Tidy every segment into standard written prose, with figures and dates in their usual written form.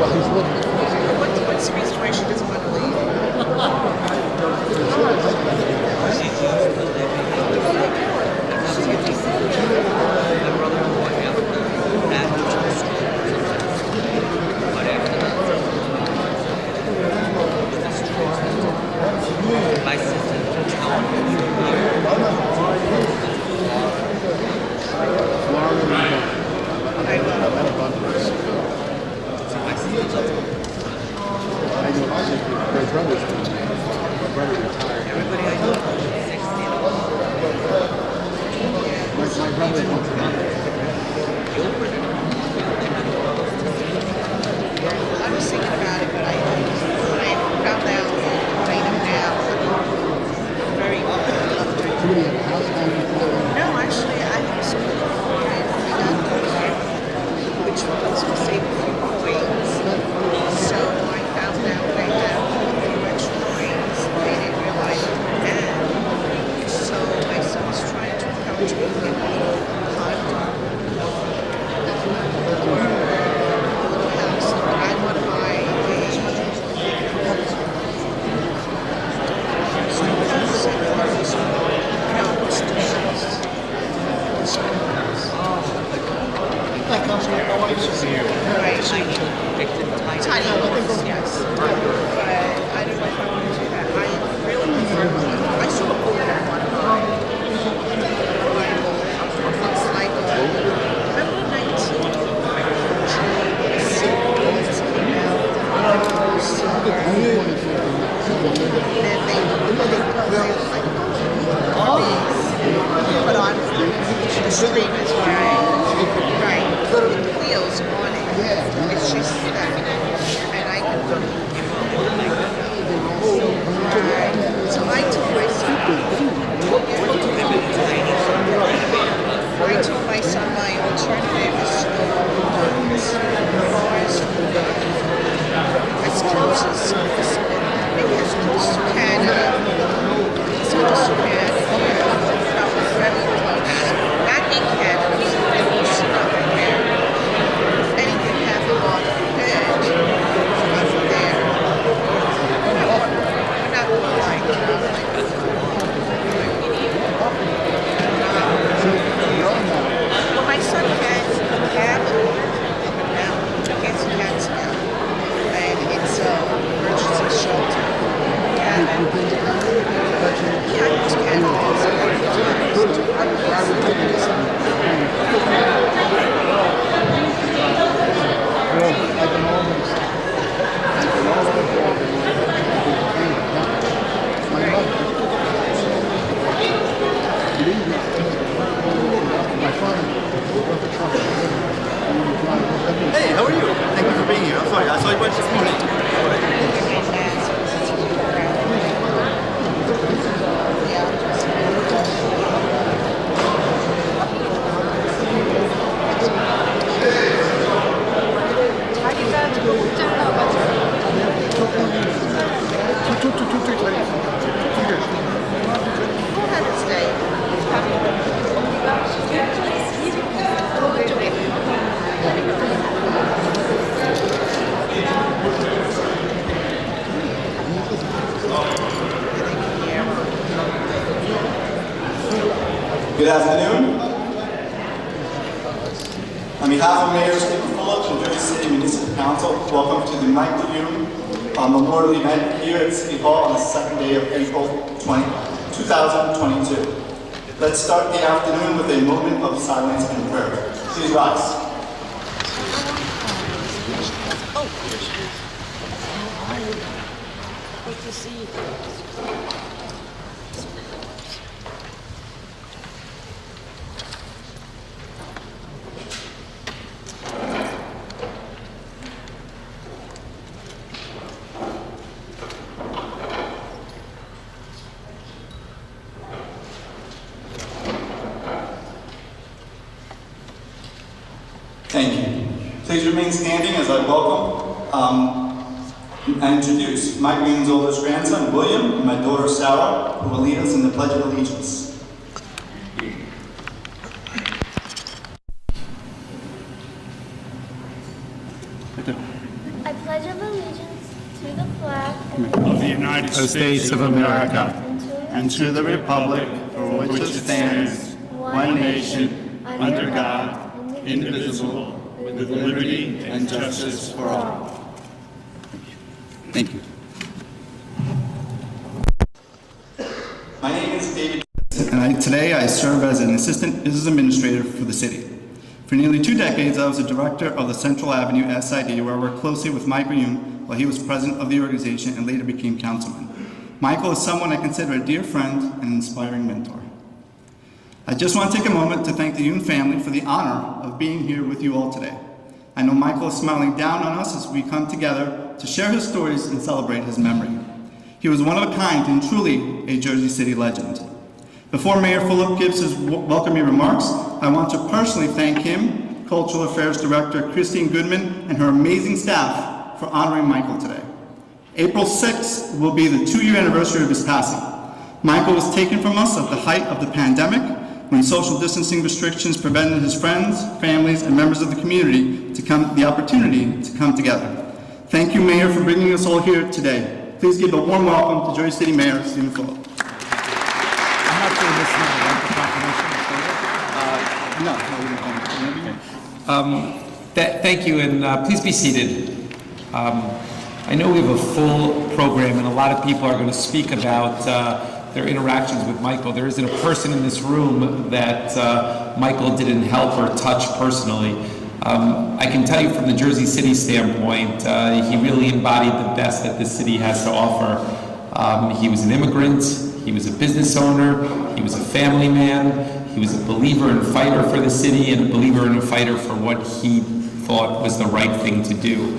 What's the reason why she doesn't want to leave? She's used to living in the city. My brother and boy have after school. But after that, my sister is going everybody I know is 16. My brother wants to I was thinking about it, but when I found out what I know now, I'm very No, actually, I have some I got which was save a few coins. So I found out I have a few extra coins. They didn't realize I had. So my son was trying to encourage me to get a little condo. I want to buy that comes with the white tiny ones, yes. But I don't know if I want to do that. I really prefer one. I saw a older one. It's like remember 19 put on the street is right. With the wheels on it. It's just that. And I can so I told myself my alternative is to go as close as maybe as close to Canada. As close to Canada. Very close. Not in Canada, but close enough where if anything happened on the edge, I'm there. We're not like well, my son has a cabin now. He has cats now. And it's an emergency shelter. Cabin. Yeah, it's Hey, how are you? Thank you for being here. I'm sorry, I saw you bunch this morning. Good afternoon. On behalf of Mayor Stephen Phillips and Jersey City Municipal Council, welcome to the Michael Yoon Memorial event here at City Hall on the second day of April 2022. Let's start the afternoon with a moment of silence and prayer. Please rise. Good to see you. Thank you. Please remain standing as I welcome and introduce my Green's oldest grandson, William, and my daughter, Sarah, who will lead us in the Pledge of Allegiance. I pledge allegiance to the flag of the United States of America and to the republic for which it stands, one nation, under God, indivisible, with liberty and justice for all. Thank you. My name is David, and today I serve as an assistant business administrator for the city. For nearly 2 decades, I was the director of the Central Avenue SID, where I worked closely with Michael Yoon while he was president of the organization and later became councilman. Michael is someone I consider a dear friend and an inspiring mentor. I just want to take a moment to thank the Yoon family for the honor of being here with you all today. I know Michael is smiling down on us as we come together to share his stories and celebrate his memory. He was one of a kind and truly a Jersey City legend. Before Mayor Fulop gives his welcoming remarks, I want to personally thank him, Cultural Affairs Director Christine Goodman, and her amazing staff for honoring Michael today. April 6th will be the 2-year anniversary of his passing. Michael was taken from us at the height of the pandemic, when social distancing restrictions prevented his friends, families, and members of the community the opportunity to come together. Thank you, Mayor, for bringing us all here today. Please give a warm welcome to Jersey City Mayor Stephen Fulop. I'm not sure this one, like the proclamation. Thank you, and please be seated. I know we have a full program, and a lot of people are going to speak about their interactions with Michael. There isn't a person in this room that Michael didn't help or touch personally. I can tell you from the Jersey City standpoint, he really embodied the best that this city has to offer. He was an immigrant, he was a business owner, he was a family man, he was a believer and fighter for the city and a believer and a fighter for what he thought was the right thing to do.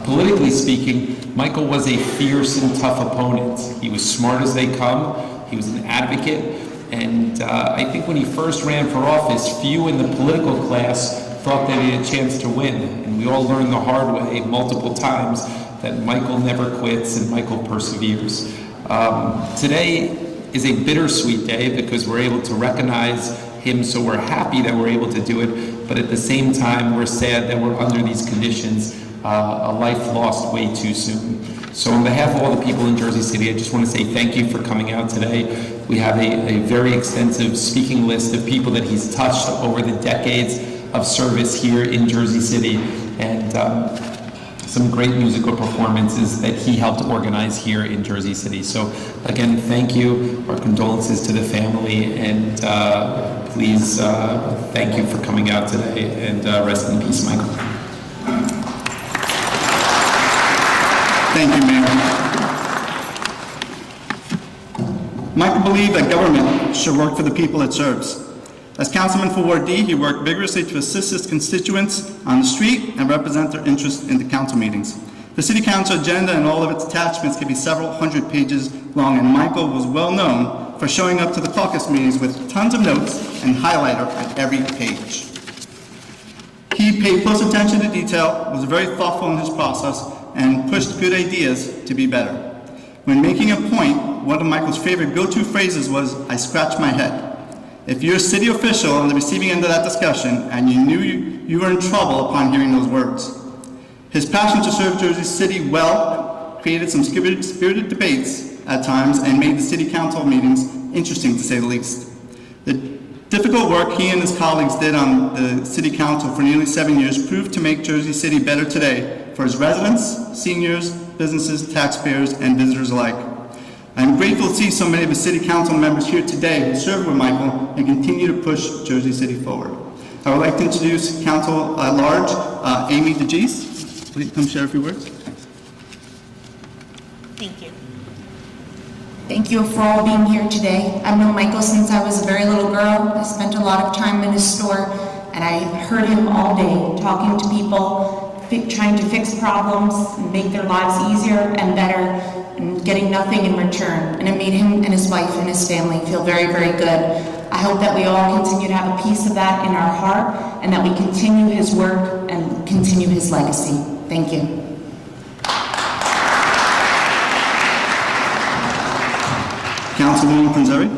Politically speaking, Michael was a fierce and tough opponent. He was smart as they come, he was an advocate, and I think when he first ran for office, few in the political class thought that he had a chance to win, and we all learned the hard way multiple times that Michael never quits and Michael perseveres. Today is a bittersweet day because we're able to recognize him, so we're happy that we're able to do it, but at the same time we're sad that we're under these conditions, a life lost way too soon. So on behalf of all the people in Jersey City, I just want to say thank you for coming out today. We have a very extensive speaking list of people that he's touched over the decades of service here in Jersey City, and some great musical performances that he helped organize here in Jersey City. So again, thank you, our condolences to the family, and please thank you for coming out today, and rest in peace, Michael. Thank you, Mayor. Michael believed that government should work for the people it serves. As councilman for Ward D, he worked vigorously to assist his constituents on the street and represent their interests in the council meetings. The city council agenda and all of its attachments can be several hundred pages long, and Michael was well known for showing up to the caucus meetings with tons of notes and highlighter on every page. He paid close attention to detail, was very thoughtful in his process, and pushed good ideas to be better. When making a point, one of Michael's favorite go-to phrases was, "I scratch my head." If you're a city official on the receiving end of that discussion and you knew you were in trouble upon hearing those words. His passion to serve Jersey City well created some spirited debates at times and made the city council meetings interesting, to say the least. The difficult work he and his colleagues did on the city council for nearly 7 years proved to make Jersey City better today for its residents, seniors, businesses, taxpayers, and visitors alike. I'm grateful to see so many of the city council members here today who served with Michael and continue to push Jersey City forward. I would like to introduce Council at Large, Amy DeGeese. Please come share a few words. Thank you. Thank you for all being here today. I've known Michael since I was a very little girl. I spent a lot of time in his store, and I heard him all day talking to people, trying to fix problems and make their lives easier and better, and getting nothing in return. And it made him and his wife and his family feel very, very good. I hope that we all continue to have a piece of that in our heart, and that we continue his work and continue his legacy. Thank you. Councilwoman Prinzeri.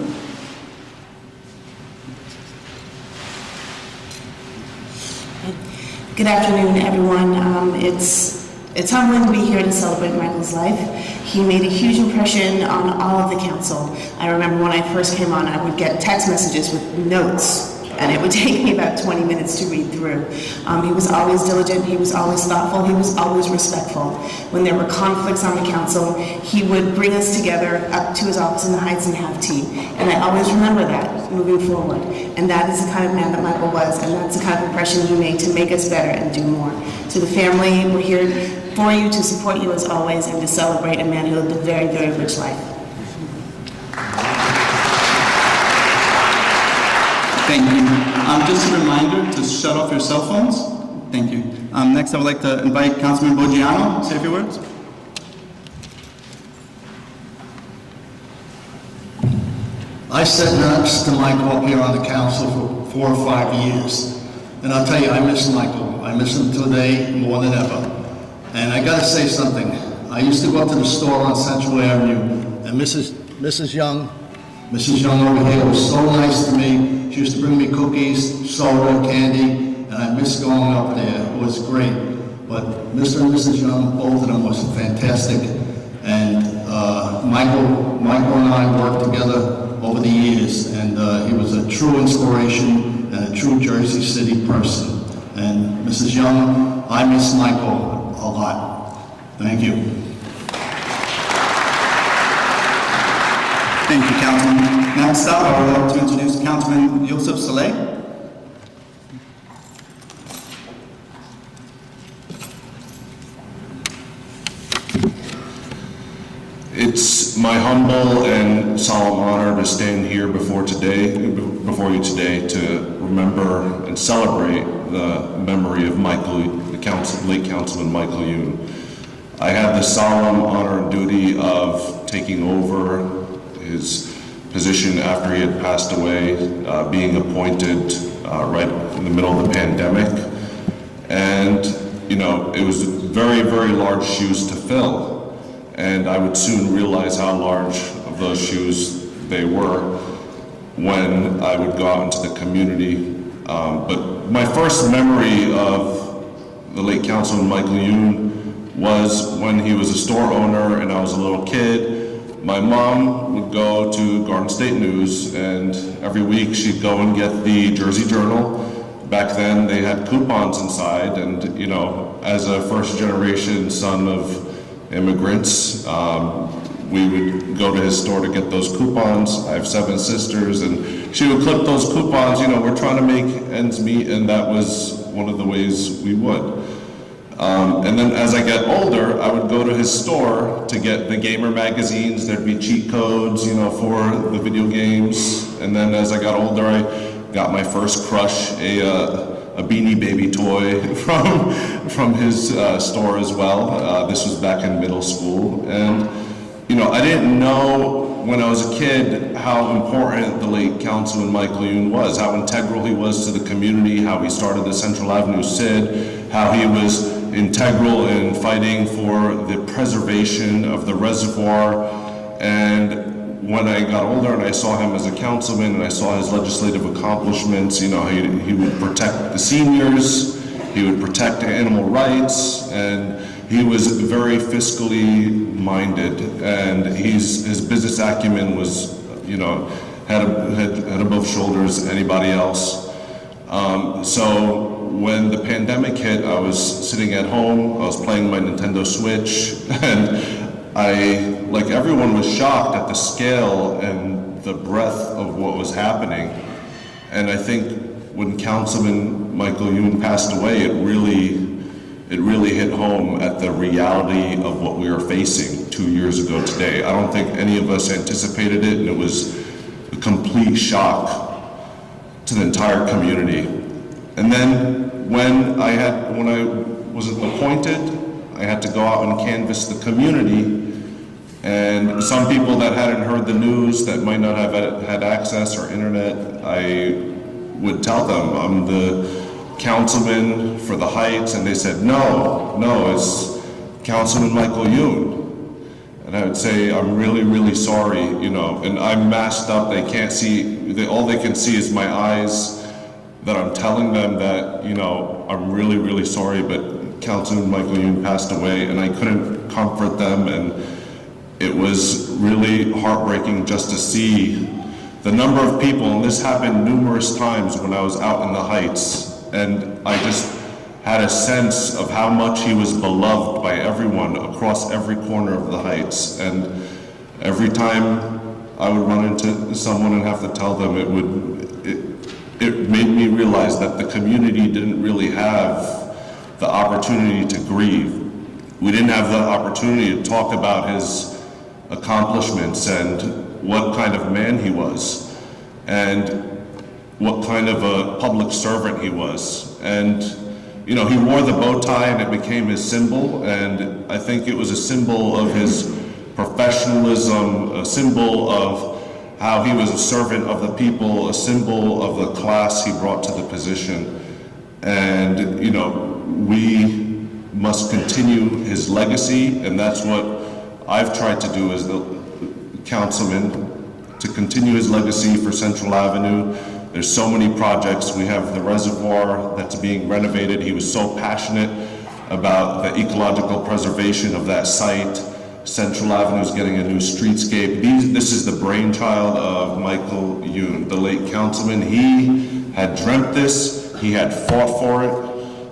Good afternoon, everyone. It's It's humbling to be here to celebrate Michael's life. He made a huge impression on all of the council. I remember when I first came on, I would get text messages with notes, and it would take me about 20 minutes to read through. He was always diligent, he was always thoughtful, he was always respectful. When there were conflicts on the council, he would bring us together up to his office in the Heights and have tea. And I always remember that moving forward. And that is the kind of man that Michael was, and that's the kind of impression he made to make us better and do more. To the family, we're here for you, to support you as always, and to celebrate a man who lived a very, very rich life. Thank you. Just a reminder to shut off your cell phones. Thank you. Next, I would like to invite Councilman Boggiano to say a few words. I sat next to Michael up here on the council for 4 or 5 years. And I'll tell you, I miss Michael. I miss him today more than ever. And I gotta say something. I used to go up to the store on Central Avenue, and Mrs. Young over here was so nice to me. She used to bring me cookies, soda, candy, and I miss going up there. It was great. But Mr. and Mrs. Young, both of them was fantastic. And Michael and I worked together over the years, and he was a true inspiration and a true Jersey City person. And Mrs. Young, I miss Michael a lot. Thank you. Thank you, Councilman. Next up, I would like to introduce Councilman Yusuf Saleh. It's my humble and solemn honor to stand here before you today to remember and celebrate the memory of late Councilman Michael Yoon. I had the solemn honor and duty of taking over his position after he had passed away, being appointed right in the middle of the pandemic. And, you know, it was very, very large shoes to fill. And I would soon realize how large of those shoes they were when I would go out into the community. But my first memory of the late Councilman Michael Yoon was when he was a store owner and I was a little kid. My mom would go to Garden State News, and every week she'd go and get the Jersey Journal. Back then they had coupons inside, and you know, as a first generation son of immigrants, we would go to his store to get those coupons. I have 7 sisters, and she would clip those coupons. You know, we're trying to make ends meet, and that was one of the ways we would. And then as I got older, I would go to his store to get the gamer magazines. There'd be cheat codes, you know, for the video games. And then as I got older, I got my first crush, a Beanie Baby toy from his store as well. This was back in middle school. And, you know, I didn't know when I was a kid how important the late Councilman Michael Yoon was, how integral he was to the community, how he started the Central Avenue SID, how he was integral in fighting for the preservation of the reservoir. And when I got older and I saw him as a councilman and I saw his legislative accomplishments, you know, he would protect the seniors, he would protect animal rights, and he was very fiscally minded, and his business acumen was, you know, had above shoulders anybody else. So when the pandemic hit, I was sitting at home, I was playing my Nintendo Switch, and I, like everyone, was shocked at the scale and the breadth of what was happening. And I think when Councilman Michael Yoon passed away, it really hit home at the reality of what we were facing 2 years ago today. I don't think any of us anticipated it, and it was a complete shock to the entire community. And then when I was appointed, I had to go out and canvass the community. And some people that hadn't heard the news, that might not have had access or internet, I would tell them I'm the councilman for the Heights, and they said, no, it's Councilman Michael Yoon. And I would say, I'm really, really sorry, you know, and I'm masked up, they can't see, all they can see is my eyes, that I'm telling them that, you know, I'm really, really sorry, but Councilman Michael Yoon passed away, and I couldn't comfort them, and it was really heartbreaking just to see the number of people, and this happened numerous times when I was out in the Heights, and I just had a sense of how much he was beloved by everyone across every corner of the Heights. And every time I would run into someone and have to tell them, it made me realize that the community didn't really have the opportunity to grieve. We didn't have the opportunity to talk about his accomplishments and what kind of man he was and what kind of a public servant he was. And you know, he wore the bow tie and it became his symbol, and I think it was a symbol of his professionalism, a symbol of how he was a servant of the people, a symbol of the class he brought to the position. And you know, we must continue his legacy, and that's what I've tried to do as the councilman, to continue his legacy for Central Avenue. There's so many projects. We have the reservoir that's being renovated. He was so passionate about the ecological preservation of that site. Central Avenue is getting a new streetscape. This is the brainchild of Michael Yoon, the late councilman. He had dreamt this, he had fought for it,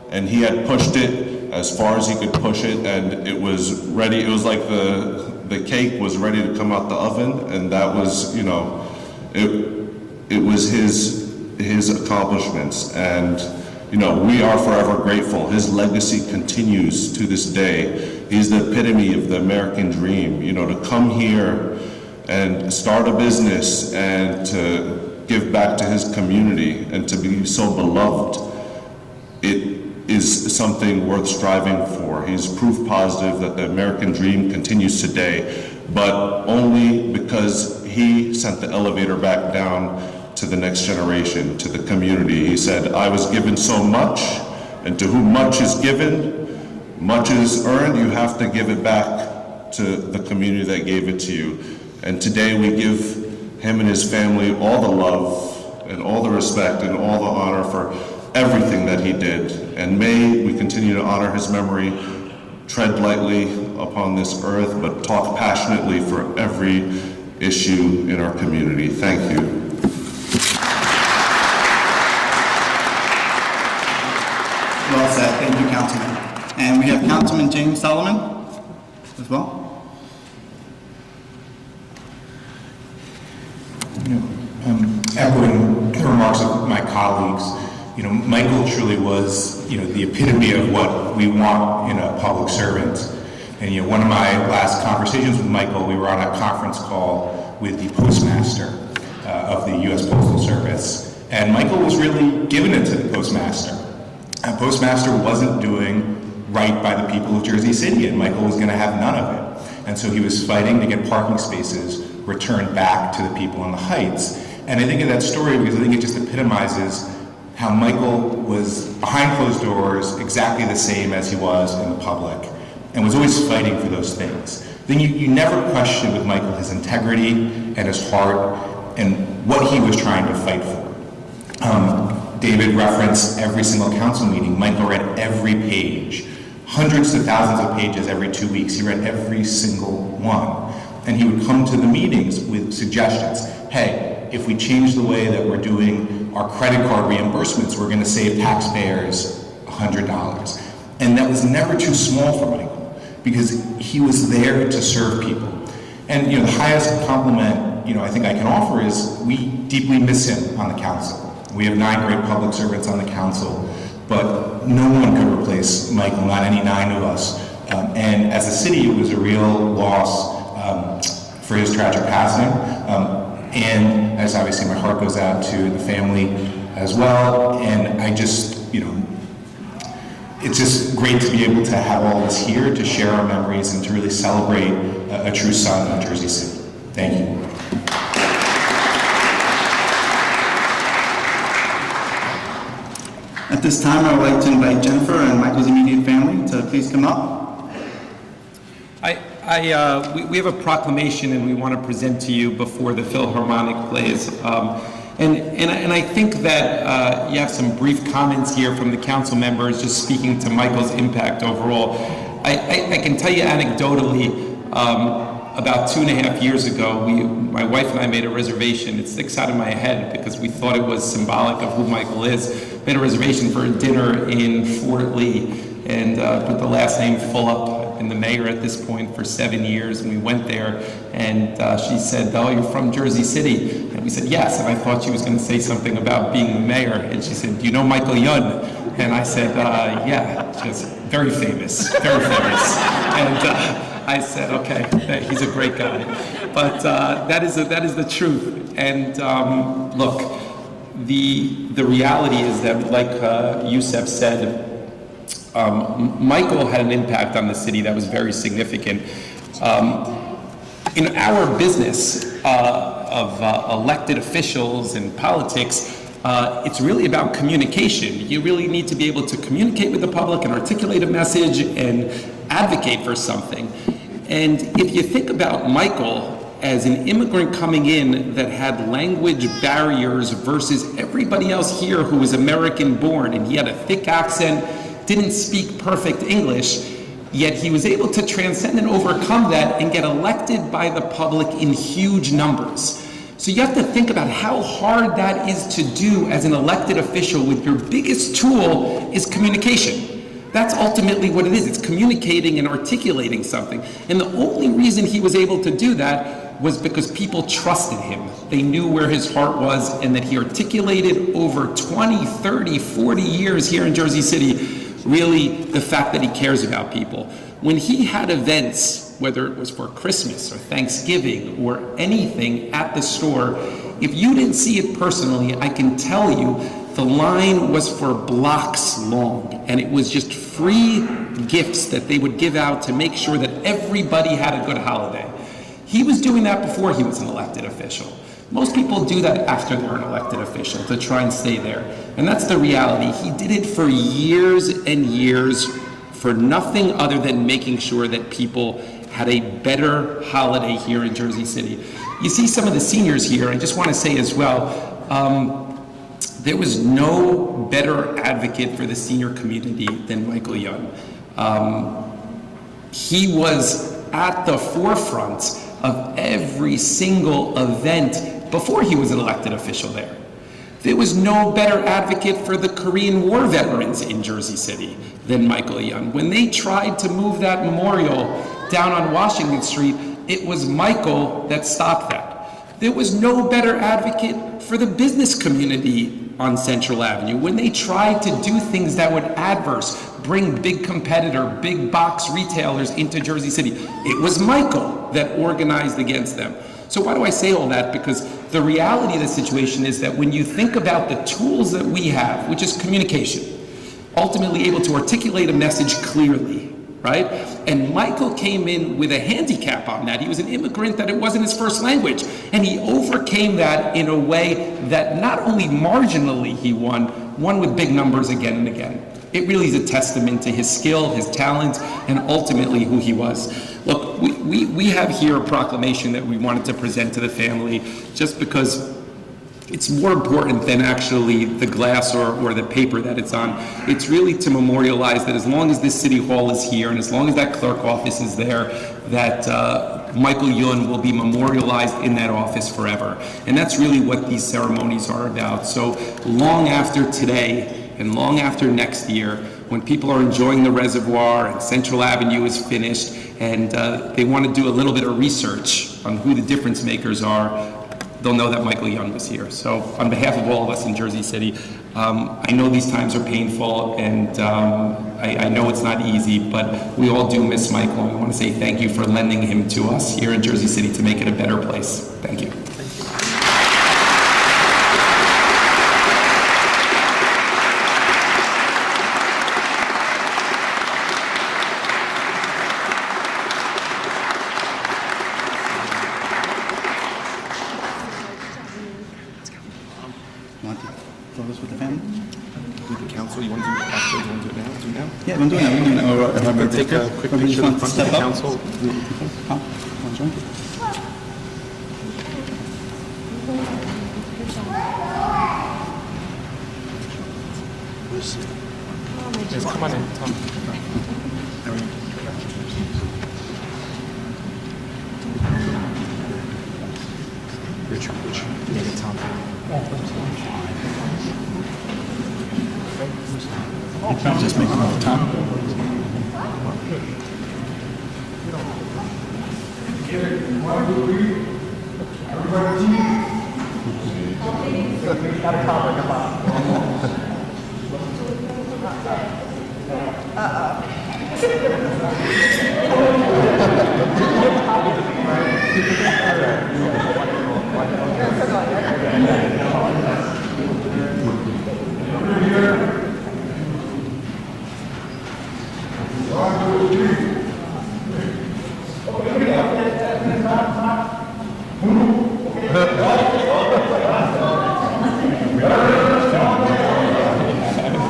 and he had pushed it as far as he could push it, and it was ready. It was like the cake was ready to come out the oven, and that was, you know, it was his accomplishments, and you know, we are forever grateful. His legacy continues to this day. He's the epitome of the American dream. You know, to come here and start a business and to give back to his community and to be so beloved, it is something worth striving for. He's proof positive that the American dream continues today, but only because he sent the elevator back down to the next generation, to the community. He said, I was given so much, and to whom much is given, much is earned. You have to give it back to the community that gave it to you. And today we give him and his family all the love and all the respect and all the honor for everything that he did. And may we continue to honor his memory, tread lightly upon this earth, but talk passionately for every issue in our community. Thank you. Well said. Thank you, Councilman. And we have Councilman James Solomon as well. Echoing the remarks of my colleagues, you know, Michael truly was, you know, the epitome of what we want in a public servant. And you know, one of my last conversations with Michael, we were on a conference call with the postmaster of the U.S. Postal Service, and Michael was really giving it to the postmaster. And postmaster wasn't doing right by the people of Jersey City, and Michael was going to have none of it. And so he was fighting to get parking spaces returned back to the people in the Heights. And I think of that story because I think it just epitomizes how Michael was behind closed doors exactly the same as he was in the public, and was always fighting for those things. Then you never question with Michael his integrity and his heart and what he was trying to fight for. David referenced every single council meeting. Michael read every page, hundreds to thousands of pages every 2 weeks. He read every single one. And he would come to the meetings with suggestions. Hey, if we change the way that we're doing our credit card reimbursements, we're gonna save taxpayers $100. And that was never too small for Michael, because he was there to serve people. And you know, the highest compliment, you know, I think I can offer is we deeply miss him on the council. We have 9 great public servants on the council, but no one could replace Michael, not any 9 of us. And as a city, it was a real loss for his tragic passing. And as obviously my heart goes out to the family as well. And I just, you know, it's just great to be able to have all of us here to share our memories and to really celebrate a true son of Jersey City. Thank you. At this time, I would like to invite Jennifer and Michael's immediate family to please come up. We have a proclamation and we want to present to you before the Philharmonic plays. And I think that you have some brief comments here from the council members just speaking to Michael's impact overall. I can tell you anecdotally, about 2.5 years ago, my wife and I made a reservation. It sticks out of my head because we thought it was symbolic of who Michael is. Made a reservation for a dinner in Fort Lee and put the last name full up. I've been the mayor at this point for 7 years, and we went there, and she said, "Oh, you're from Jersey City?" And we said, "Yes," and I thought she was going to say something about being the mayor, and she said, "Do you know Michael Yoon?" And I said, "Yeah." She goes, "Very famous, very famous." And I said, "Okay, he's a great guy." But that is the truth. And look, the reality is that, like Youssef said, Michael had an impact on the city that was very significant. In our business of elected officials and politics, it's really about communication. You really need to be able to communicate with the public and articulate a message and advocate for something. And if you think about Michael as an immigrant coming in that had language barriers versus everybody else here who was American born, and he had a thick accent, didn't speak perfect English, yet he was able to transcend and overcome that and get elected by the public in huge numbers. So you have to think about how hard that is to do as an elected official with your biggest tool is communication. That's ultimately what it is. It's communicating and articulating something. And the only reason he was able to do that was because people trusted him. They knew where his heart was and that he articulated over 20, 30, 40 years here in Jersey City really the fact that he cares about people. When he had events, whether it was for Christmas or Thanksgiving or anything at the store, if you didn't see it personally, I can tell you the line was for blocks long, and it was just free gifts that they would give out to make sure that everybody had a good holiday. He was doing that before he was an elected official. Most people do that after they're an elected official to try and stay there. And that's the reality. He did it for years and years for nothing other than making sure that people had a better holiday here in Jersey City. You see some of the seniors here. I just want to say as well, there was no better advocate for the senior community than Michael Yoon. He was at the forefront of every single event before he was an elected official there. There was no better advocate for the Korean War veterans in Jersey City than Michael Yoon. When they tried to move that memorial down on Washington Street, it was Michael that stopped that. There was no better advocate for the business community on Central Avenue. When they tried to do things that would bring big competitor, big box retailers into Jersey City, it was Michael that organized against them. So why do I say all that? Because the reality of the situation is that when you think about the tools that we have, which is communication, ultimately able to articulate a message clearly, right? And Michael came in with a handicap on that. He was an immigrant that it wasn't his first language. And he overcame that in a way that not only marginally he won with big numbers again and again. It really is a testament to his skill, his talent, and ultimately who he was. Look, we have here a proclamation that we wanted to present to the family just because it's more important than actually the glass or the paper that it's on. It's really to memorialize that as long as this city hall is here and as long as that clerk office is there, that Michael Yoon will be memorialized in that office forever. And that's really what these ceremonies are about. So long after today, and long after next year, when people are enjoying the reservoir and Central Avenue is finished and they want to do a little bit of research on who the difference makers are, they'll know that Michael Yoon was here. So on behalf of all of us in Jersey City, I know these times are painful and I know it's not easy, but we all do miss Michael. And I want to say thank you for lending him to us here in Jersey City to make it a better place. Thank you. Yeah, I'm doing it. Take a quick picture in front of the council. Yes, come on in, Tom. Richard. Yeah, Tom. Just make it Tom.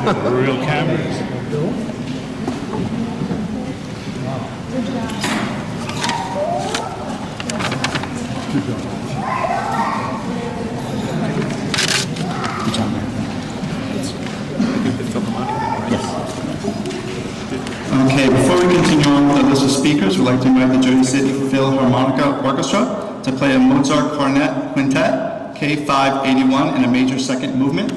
Real cameras. Okay, before we continue on with the list of speakers, we'd like to invite the Jersey City Philharmonic Orchestra to play a Mozart Cornet Quintet, K581, in a major second movement.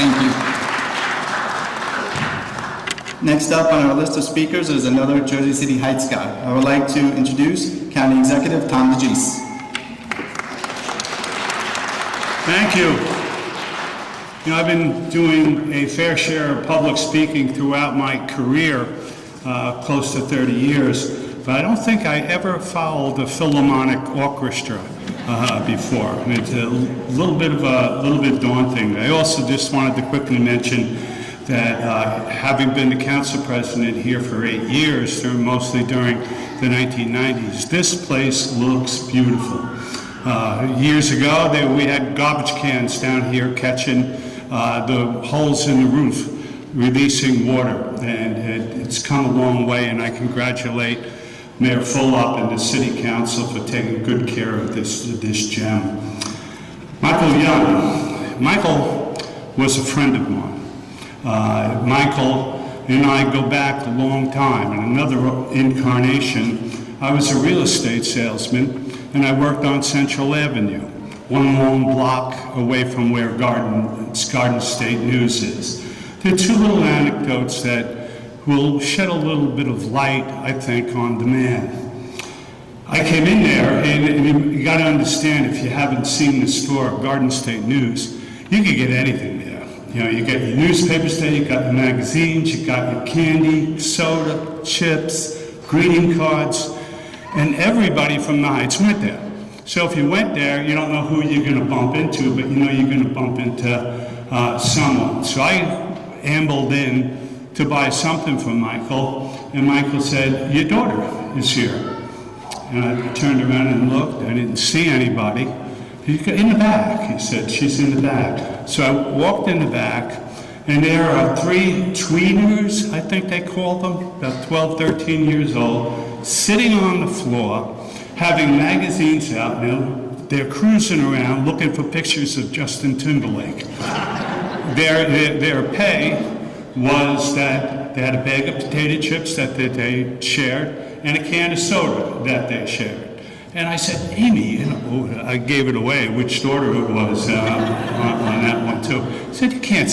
Thank you. Next up on our list of speakers is another Jersey City Heights guy. I would like to introduce County Executive Tom DeGise. Thank you. You know, I've been doing a fair share of public speaking throughout my career, close to 30 years, but I don't think I ever followed the Philharmonic Orchestra before. I mean, it's a little bit daunting. I also just wanted to quickly mention that having been the council president here for 8 years, mostly during the 1990s, this place looks beautiful. Years ago, we had garbage cans down here catching the holes in the roof, releasing water, and it's come a long way, and I congratulate Mayor Fulop and the City Council for taking good care of this gem. Michael Yoon. Michael was a friend of mine. Michael and I go back a long time. In another incarnation, I was a real estate salesman, and I worked on Central Avenue, one long block away from where Garden State News is. There are two little anecdotes that will shed a little bit of light, I think, on the man. I came in there, and you got to understand, if you haven't seen the store, Garden State News, you can get anything there. You know, you get your newspapers there, you got your magazines, you got your candy, soda, chips, greeting cards, and everybody from the Heights went there. So if you went there, you don't know who you're going to bump into, but you know you're going to bump into someone. So I ambled in to buy something from Michael, and Michael said, "Your daughter is here." And I turned around and looked. I didn't see anybody. "In the back," he said. "She's in the back." So I walked in the back, and there are three tweeners, I think they call them, about 12, 13 years old, sitting on the floor, having magazines out. They're cruising around looking for pictures of Justin Timberlake. Their pay was that they had a bag of potato chips that they shared and a can of soda that they shared. And I said, "Amy," I gave it away, which daughter it was on that one too. I said, "You can't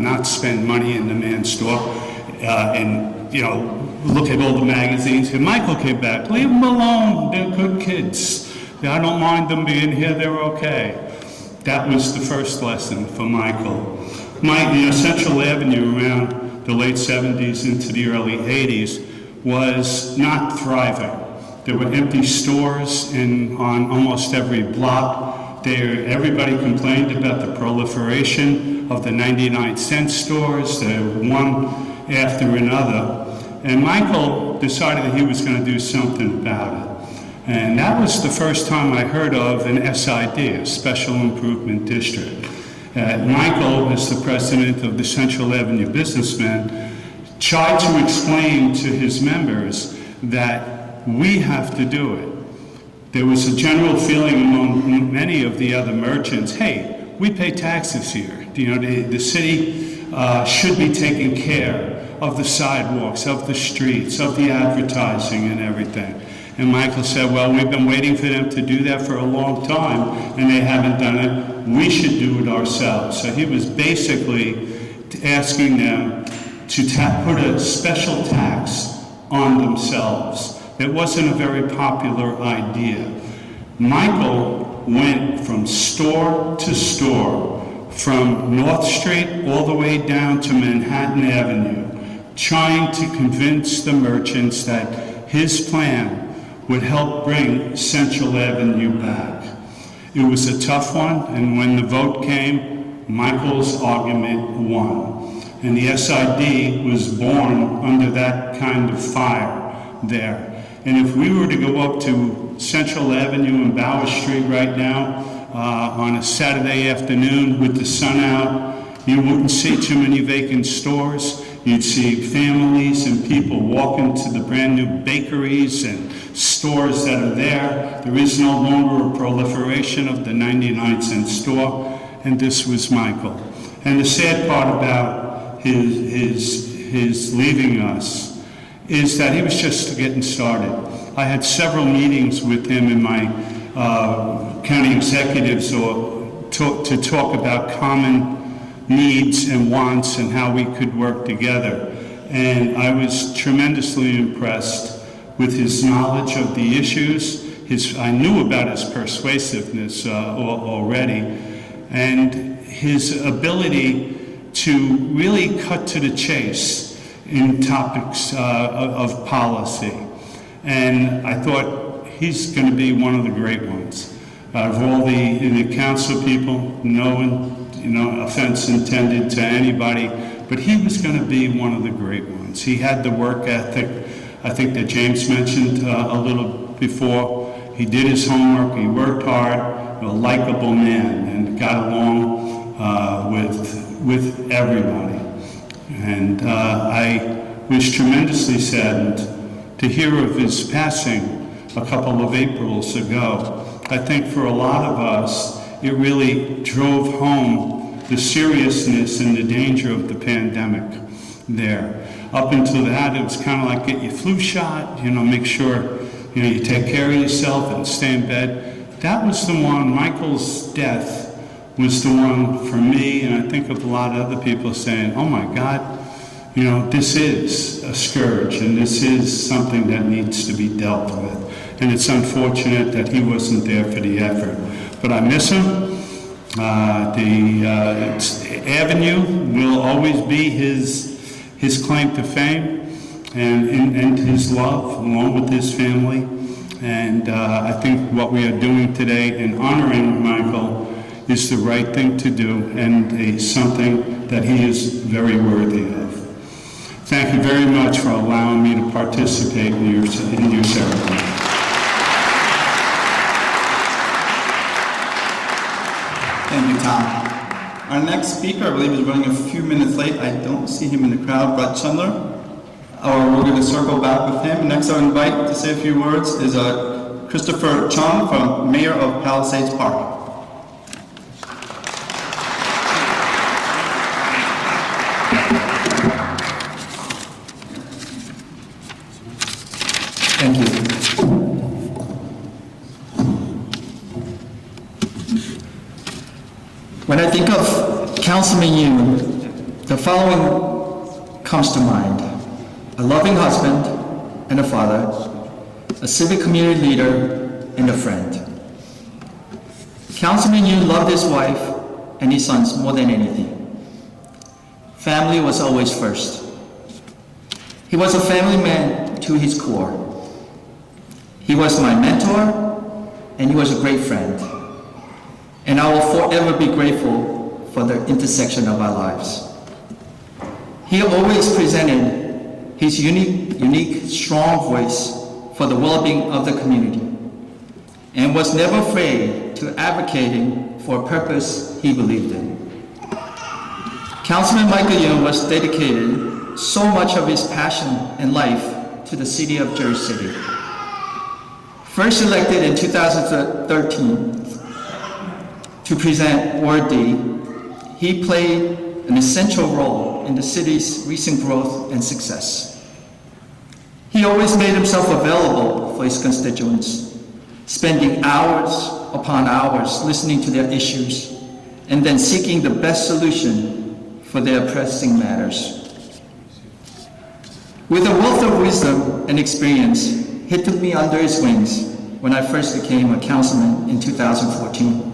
not spend money in the man's store and, look at all the magazines." And Michael came back, "Leave them alone, they're good kids. I don't mind them being here, they're okay." That was the first lesson for Michael. Central Avenue around the late 70s into the early 80s was not thriving. There were empty stores on almost every block. Everybody complained about the proliferation of the 99-cent stores, one after another. And Michael decided that he was going to do something about it. And that was the first time I heard of an SID, a Special Improvement District. Michael, as the president of the Central Avenue Businessmen, tried to explain to his members that we have to do it. There was a general feeling among many of the other merchants, hey, we pay taxes here. The city should be taking care of the sidewalks, of the streets, of the advertising and everything. And Michael said, well, we've been waiting for them to do that for a long time, and they haven't done it. We should do it ourselves. So he was basically asking them to put a special tax on themselves. It wasn't a very popular idea. Michael went from store to store, from North Street all the way down to Manhattan Avenue, trying to convince the merchants that his plan would help bring Central Avenue back. It was a tough one, and when the vote came, Michael's argument won. And the SID was born under that kind of fire there. And if we were to go up to Central Avenue and Bauer Street right now on a Saturday afternoon with the sun out, you wouldn't see too many vacant stores. You'd see families and people walking to the brand new bakeries and stores that are there. There is no longer a proliferation of the 99-cent store, and this was Michael. And the sad part about his leaving us is that he was just getting started. I had several meetings with him and my county executives to talk about common needs and wants and how we could work together. And I was tremendously impressed with his knowledge of the issues. I knew about his persuasiveness already, and his ability to really cut to the chase in topics of policy. And I thought he's going to be one of the great ones. Out of all the council people, no offense intended to anybody, but he was going to be one of the great ones. He had the work ethic, I think that James mentioned a little before. He did his homework, he worked hard, a likable man, and got along with everybody. And I was tremendously saddened to hear of his passing a couple of Aprils ago. I think for a lot of us, it really drove home the seriousness and the danger of the pandemic there. Up until that, it was kind of like get your flu shot, make sure you take care of yourself and stay in bed. That was the one, Michael's death was the one for me, and I think of a lot of other people saying, oh my God, this is a scourge, and this is something that needs to be dealt with. And it's unfortunate that he wasn't there for the effort. But I miss him. The Avenue will always be his claim to fame and his love, along with his family. And I think what we are doing today in honoring Michael is the right thing to do, and something that he is very worthy of. Thank you very much for allowing me to participate in your ceremony. Thank you, Tom. Our next speaker, I believe, is running a few minutes late. I don't see him in the crowd, but Chunger. We're going to circle back with him. Next, I'll invite to say a few words is Christopher Chang, from Mayor of Palisades Park. Thank you. When I think of Councilman Yoon, the following comes to mind: a loving husband and a father, a civic community leader, and a friend. Councilman Yoon loved his wife and his sons more than anything. Family was always first. He was a family man to his core. He was my mentor, and he was a great friend. And I will forever be grateful for the intersection of our lives. He always presented his unique, strong voice for the well-being of the community, and was never afraid to advocating for a purpose he believed in. Councilman Michael Yoon was dedicated so much of his passion and life to the city of Jersey City. First elected in 2013 to present Ward D, he played an essential role in the city's recent growth and success. He always made himself available for his constituents, spending hours upon hours listening to their issues and then seeking the best solution for their pressing matters. With a wealth of wisdom and experience, he took me under his wings when I first became a councilman in 2014.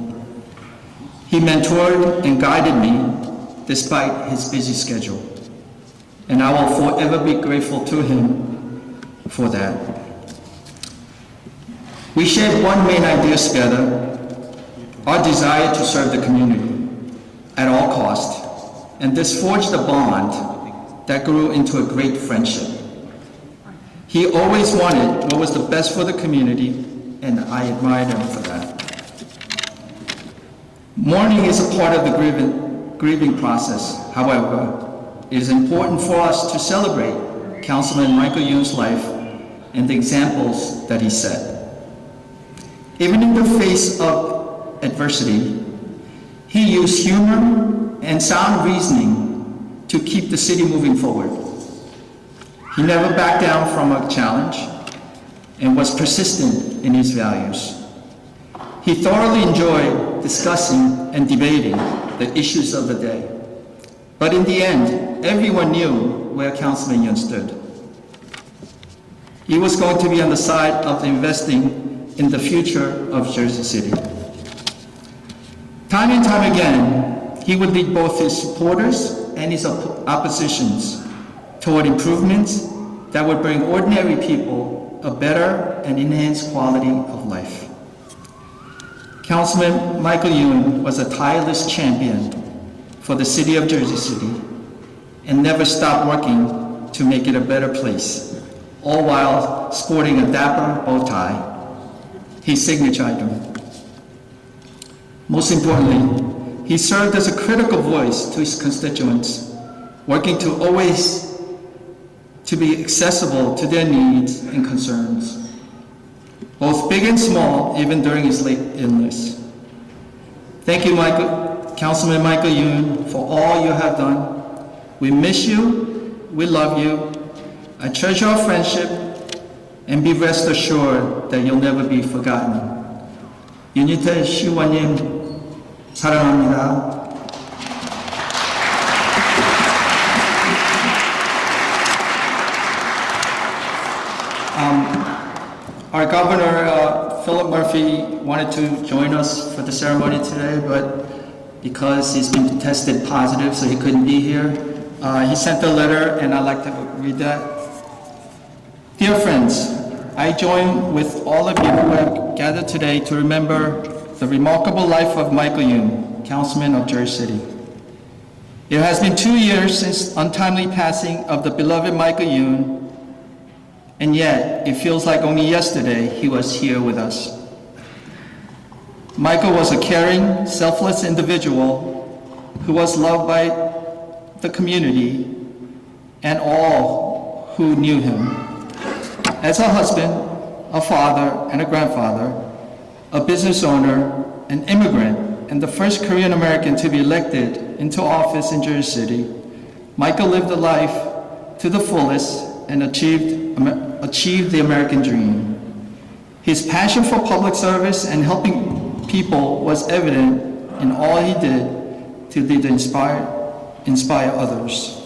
He mentored and guided me despite his busy schedule, and I will forever be grateful to him for that. We shared one main idea together: our desire to serve the community at all costs, and this forged a bond that grew into a great friendship. He always wanted what was the best for the community, and I admired him for that. Mourning is a part of the grieving process. However, it is important for us to celebrate Councilman Michael Yoon's life and the examples that he set. Even in the face of adversity, he used humor and sound reasoning to keep the city moving forward. He never backed down from a challenge and was persistent in his values. He thoroughly enjoyed discussing and debating the issues of the day. But in the end, everyone knew where Councilman Yoon stood. He was going to be on the side of investing in the future of Jersey City. Time and time again, he would lead both his supporters and his oppositions toward improvements that would bring ordinary people a better and enhanced quality of life. Councilman Michael Yoon was a tireless champion for the city of Jersey City and never stopped working to make it a better place, all while sporting a dapper bow tie, his signature item. Most importantly, he served as a critical voice to his constituents, working to always be accessible to their needs and concerns, both big and small, even during his late illness. Thank you, Councilman Michael Yoon, for all you have done. We miss you, we love you, I treasure our friendship, and be rest assured that you'll never be forgotten. 윤희태 시의원님, 사랑합니다. Our governor, Philip Murphy, wanted to join us for the ceremony today, but because he's been tested positive, so he couldn't be here, he sent a letter, and I'd like to read that. Dear friends, I join with all of you who have gathered today to remember the remarkable life of Michael Yoon, Councilman of Jersey City. It has been 2 years since untimely passing of the beloved Michael Yoon, and yet it feels like only yesterday he was here with us. Michael was a caring, selfless individual who was loved by the community and all who knew him. As a husband, a father, and a grandfather, a business owner, an immigrant, and the first Korean American to be elected into office in Jersey City, Michael lived a life to the fullest and achieved the American dream. His passion for public service and helping people was evident in all he did to inspire others.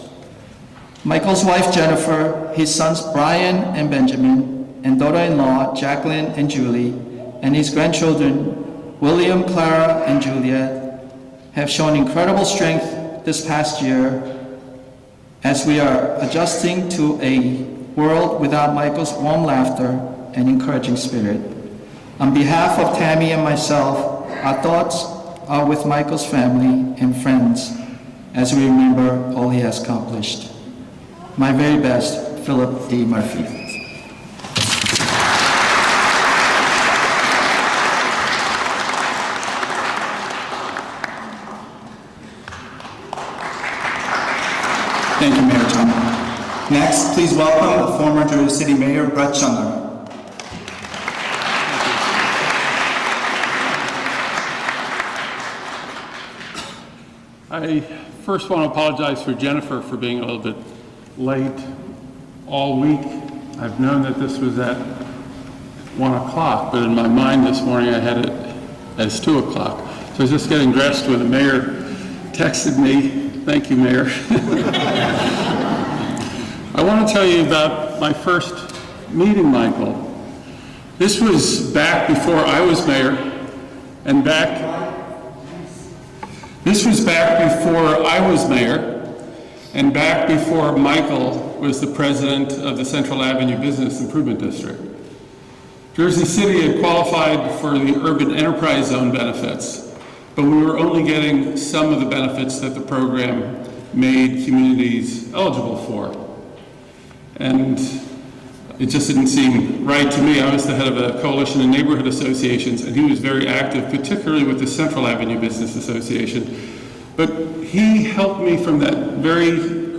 Michael's wife Jennifer, his sons Brian and Benjamin, and daughter-in-law Jacqueline and Julie, and his grandchildren William, Clara, and Juliet have shown incredible strength this past year as we are adjusting to a world without Michael's warm laughter and encouraging spirit. On behalf of Tammy and myself, our thoughts are with Michael's family and friends as we remember all he has accomplished. My very best, Philip D. Murphy. Thank you, Mayor Chang. Next, please welcome the former Jersey City Mayor, Brett Chunger. I first want to apologize for Jennifer for being a little bit late all week. I've known that this was at 1 o'clock, but in my mind this morning I had it as 2 o'clock. So I was just getting dressed when the mayor texted me. Thank you, Mayor. I want to tell you about my first meeting Michael. This was back before I was mayor, and This was back before I was mayor, and back before Michael was the president of the Central Avenue Business Improvement District. Jersey City had qualified for the Urban Enterprise Zone benefits, but we were only getting some of the benefits that the program made communities eligible for. And it just didn't seem right to me. I was the head of a coalition of neighborhood associations, and he was very active, particularly with the Central Avenue Business Association. But he helped me from that very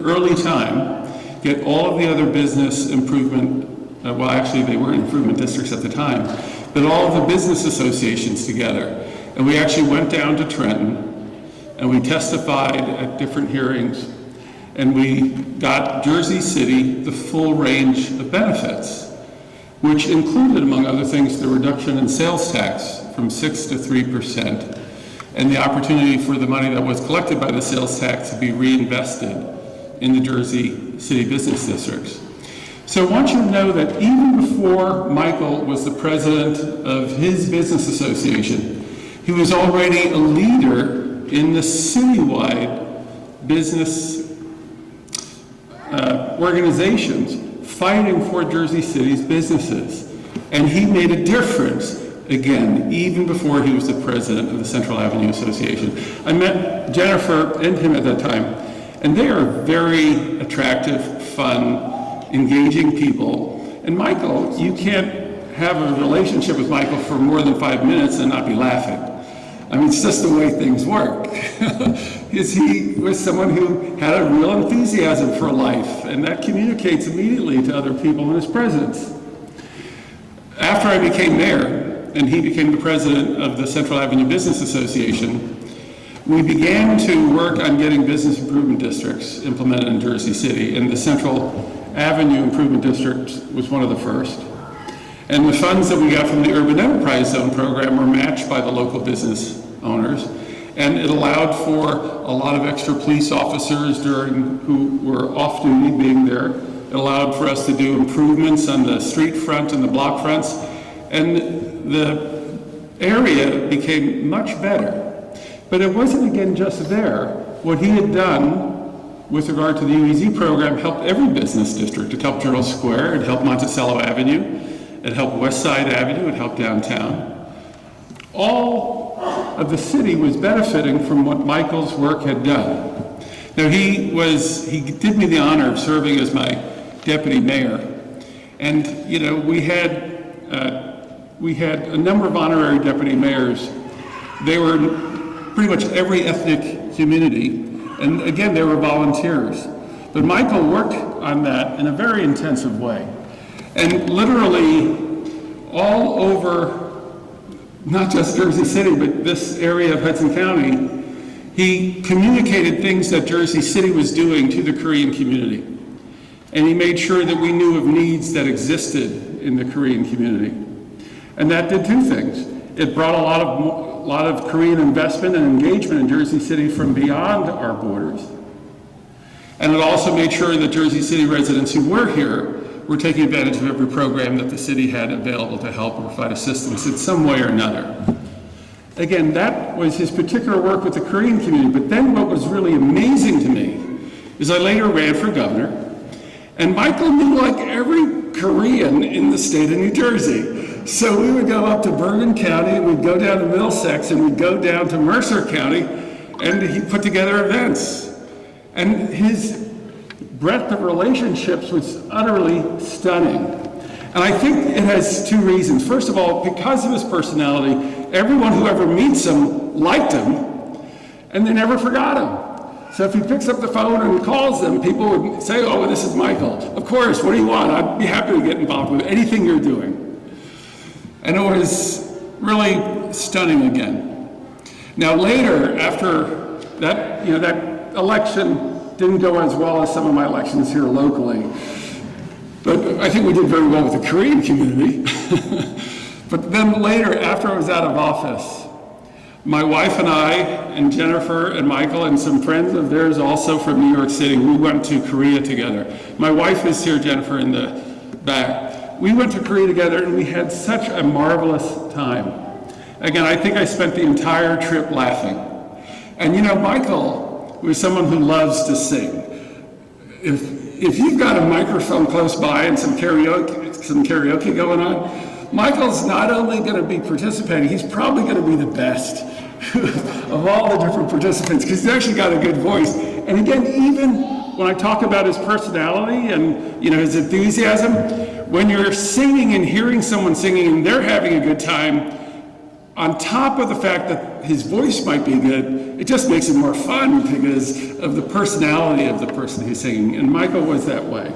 early time get all of the other business improvement, well, actually they weren't improvement districts at the time, but all of the business associations together. And we actually went down to Trenton, and we testified at different hearings, and we got Jersey City the full range of benefits, which included, among other things, the reduction in sales tax from 6% to 3%, and the opportunity for the money that was collected by the sales tax to be reinvested in the Jersey City business districts. So I want you to know that even before Michael was the president of his business association, he was already a leader in the citywide business organizations fighting for Jersey City's businesses. And he made a difference, again, even before he was the president of the Central Avenue Association. I met Jennifer and him at that time, and they are very attractive, fun, engaging people. And Michael, you can't have a relationship with Michael for more than 5 minutes and not be laughing. I mean, it's just the way things work. He was someone who had a real enthusiasm for life, and that communicates immediately to other people in his presence. After I became mayor, and he became the president of the Central Avenue Business Association, we began to work on getting business improvement districts implemented in Jersey City, and the Central Avenue Improvement District was one of the first. And the funds that we got from the Urban Enterprise Zone program were matched by the local business owners, and it allowed for a lot of extra police officers who were off duty being there. It allowed for us to do improvements on the street front and the block fronts, and the area became much better. But it wasn't, again, just there. What he had done with regard to the UEZ program helped every business district. It helped Gerald Square, it helped Monticello Avenue, it helped West Side Avenue, it helped downtown. All of the city was benefiting from what Michael's work had done. Now he did me the honor of serving as my deputy mayor. And you know, we had a number of honorary deputy mayors. They were pretty much every ethnic community. And again, they were volunteers. But Michael worked on that in a very intensive way. And literally all over, not just Jersey City, but this area of Hudson County, he communicated things that Jersey City was doing to the Korean community. And he made sure that we knew of needs that existed in the Korean community. And that did two things. It brought a lot of Korean investment and engagement in Jersey City from beyond our borders. And it also made sure that Jersey City residents who were here were taking advantage of every program that the city had available to help provide assistance in some way or another. Again, that was his particular work with the Korean community. But then what was really amazing to me is I later ran for governor, and Michael knew like every Korean in the state of New Jersey. So we would go up to Bergen County, and we'd go down to Middlesex, and we'd go down to Mercer County, and he put together events. And his breadth of relationships was utterly stunning. And I think it has two reasons. First of all, because of his personality, everyone who ever meets him liked him, and they never forgot him. So if he picks up the phone and calls them, people would say, oh, this is Michael. Of course, what do you want? I'd be happy to get involved with anything you're doing. And it was really stunning again. Now later, after that, that election didn't go as well as some of my elections here locally. But I think we did very well with the Korean community. But then later, after I was out of office, my wife and I, and Jennifer and Michael, and some friends of theirs also from New York City, we went to Korea together. My wife is here, Jennifer, in the back. We went to Korea together, and we had such a marvelous time. Again, I think I spent the entire trip laughing. And Michael was someone who loves to sing. If you've got a microphone close by and some karaoke going on, Michael's not only going to be participating, he's probably going to be the best of all the different participants, because he's actually got a good voice. And again, even when I talk about his personality and his enthusiasm, when you're singing and hearing someone singing and they're having a good time, on top of the fact that his voice might be good, it just makes it more fun because of the personality of the person who's singing. And Michael was that way.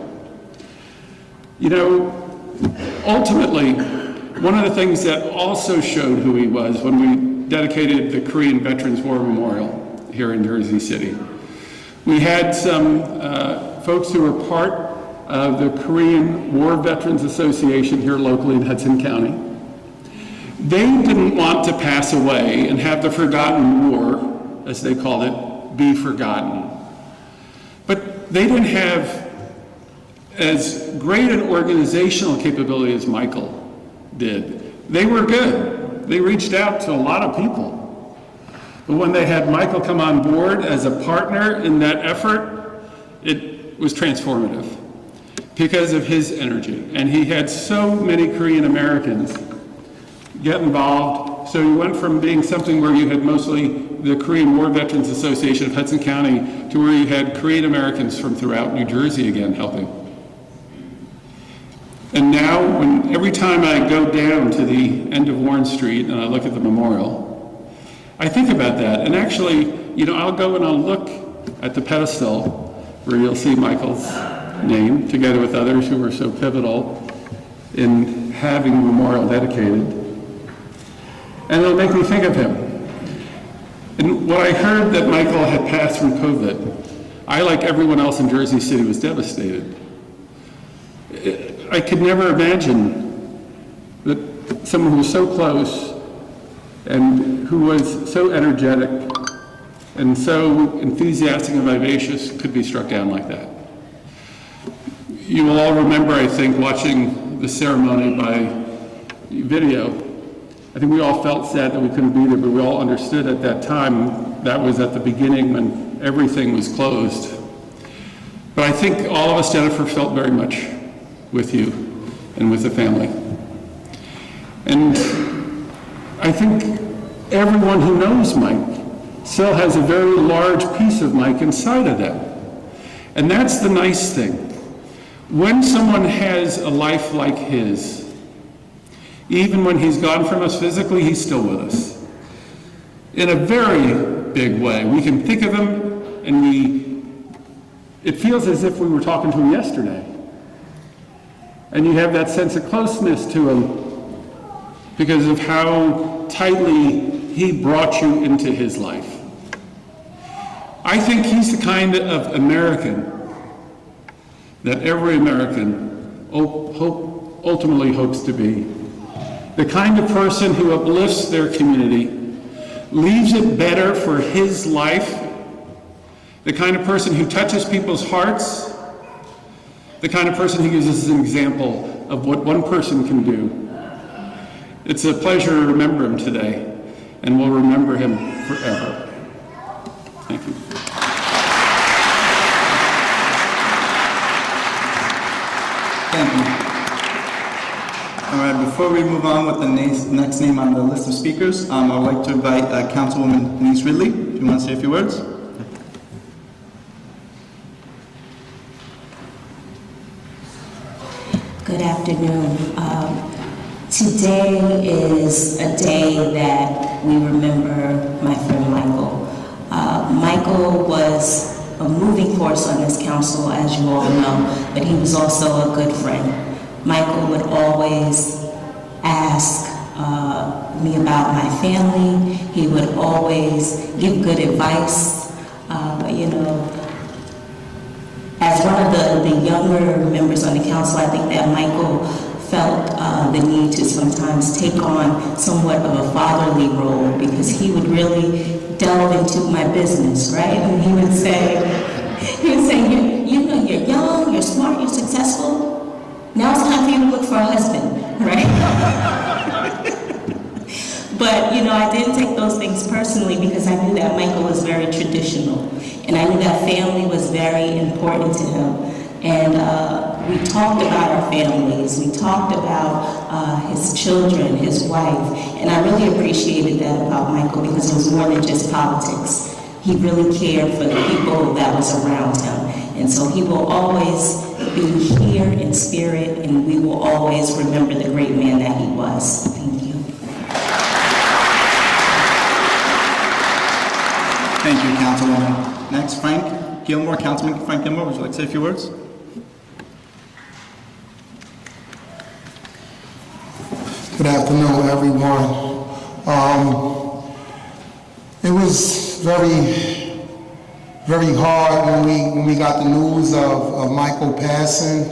Ultimately, one of the things that also showed who he was when we dedicated the Korean Veterans War Memorial here in Jersey City. We had some folks who were part of the Korean War Veterans Association here locally in Hudson County. They didn't want to pass away and have the forgotten war, as they called it, be forgotten. But they didn't have as great an organizational capability as Michael did. They were good. They reached out to a lot of people. But when they had Michael come on board as a partner in that effort, it was transformative because of his energy. And he had so many Korean Americans get involved. So you went from being something where you had mostly the Korean War Veterans Association of Hudson County to where you had Korean Americans from throughout New Jersey again helping. And now, every time I go down to the end of Warren Street and I look at the memorial, I think about that. And actually, I'll go and I'll look at the pedestal where you'll see Michael's name together with others who were so pivotal in having the memorial dedicated. And it'll make me think of him. And when I heard that Michael had passed from COVID, I, like everyone else in Jersey City, was devastated. I could never imagine that someone who was so close and who was so energetic and so enthusiastic and vivacious could be struck down like that. You will all remember, I think, watching the ceremony by video. I think we all felt sad that we couldn't be there, but we all understood at that time that was at the beginning when everything was closed. But I think all of us, Jennifer, felt very much with you and with the family. And I think everyone who knows Mike still has a very large piece of Mike inside of them. And that's the nice thing. When someone has a life like his, even when he's gone from us physically, he's still with us. In a very big way. We can think of him and it feels as if we were talking to him yesterday. And you have that sense of closeness to him because of how tightly he brought you into his life. I think he's the kind of American that every American ultimately hopes to be. The kind of person who uplifts their community, leaves it better for his life, the kind of person who touches people's hearts, the kind of person who gives us an example of what one person can do. It's a pleasure to remember him today, and we'll remember him forever. Thank you. Thank you. All right, before we move on with the next name on the list of speakers, I would like to invite Councilwoman Denise Ridley, if you want to say a few words. Good afternoon. Today is a day that we remember my friend Michael. Michael was a moving force on this council, as you all know, but he was also a good friend. Michael would always ask me about my family. He would always give good advice. As one of the younger members on the council, I think that Michael felt the need to sometimes take on somewhat of a fatherly role because he would really delve into my business, right? And he would say, you're young, you're smart, you're successful. Now it's time for you to look for a husband, right? But, I didn't take those things personally because I knew that Michael was very traditional. And I knew that family was very important to him. And we talked about our families. We talked about his children, his wife. And I really appreciated that about Michael because it was more than just politics. He really cared for the people that was around him. And so he will always be here in spirit, and we will always remember the great man that he was. Thank you. Thank you, Councilwoman. Next, Frank Gilmore, Councilman Frank Gilmore, would you like to say a few words? Good afternoon, everyone. It was very hard when we got the news of Michael passing.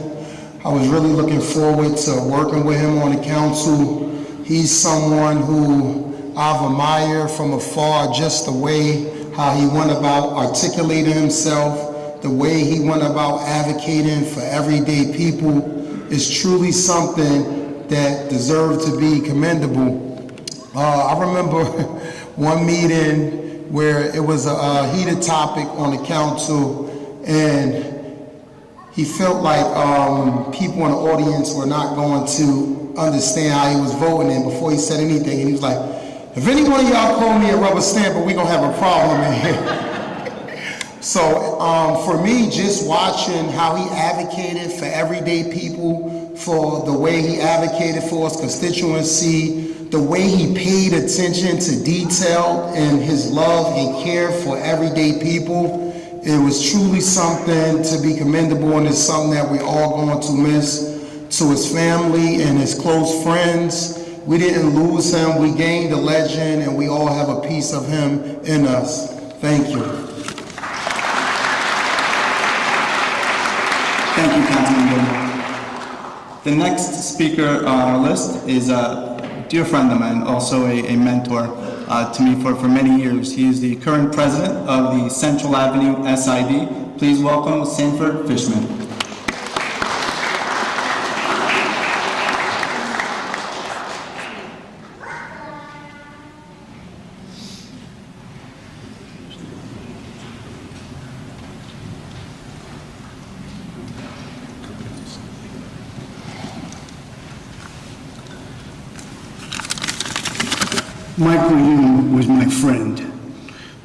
I was really looking forward to working with him on the council. He He's someone who I've admired from afar, just the way how he went about articulating himself, the way he went about advocating for everyday people is truly something that deserves to be commendable. I remember one meeting where it was a heated topic on the council, and he felt like people in the audience were not going to understand how he was voting, and before he said anything, and he was like, if any one of y'all call me a rubber stamper, we're going to have a problem in here. So for me, just watching how he advocated for everyday people, for the way he advocated for his constituency, the way he paid attention to detail and his love and care for everyday people, it was truly something to be commendable, and it's something that we're all going to miss. To his family and his close friends, we didn't lose him, we gained a legend, and we all have a piece of him in us. Thank you. Thank you, Councilman Yoon. The next speaker on our list is a dear friend of mine, also a mentor to me for many years. He is the current president of the Central Avenue SID. Please welcome Sanford Fishman. Michael Yoon was my friend.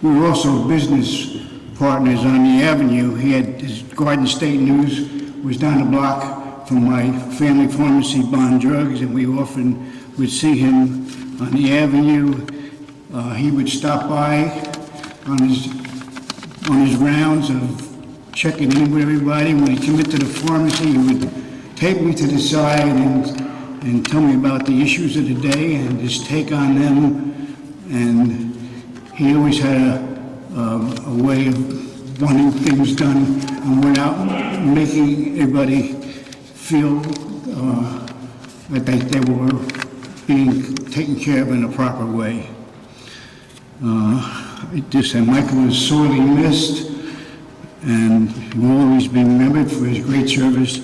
We were also business partners on the avenue. He had his Garden State News, was down the block from my family pharmacy, Bond Drugs, and we often would see him on the avenue. He would stop by on his rounds of checking in with everybody. When he came into the pharmacy, he would take me to the side and tell me about the issues of the day and his take on them. And he always had a way of wanting things done and went out making everybody feel that they were being taken care of in a proper way. Michael was sorely missed, and he will always be remembered for his great service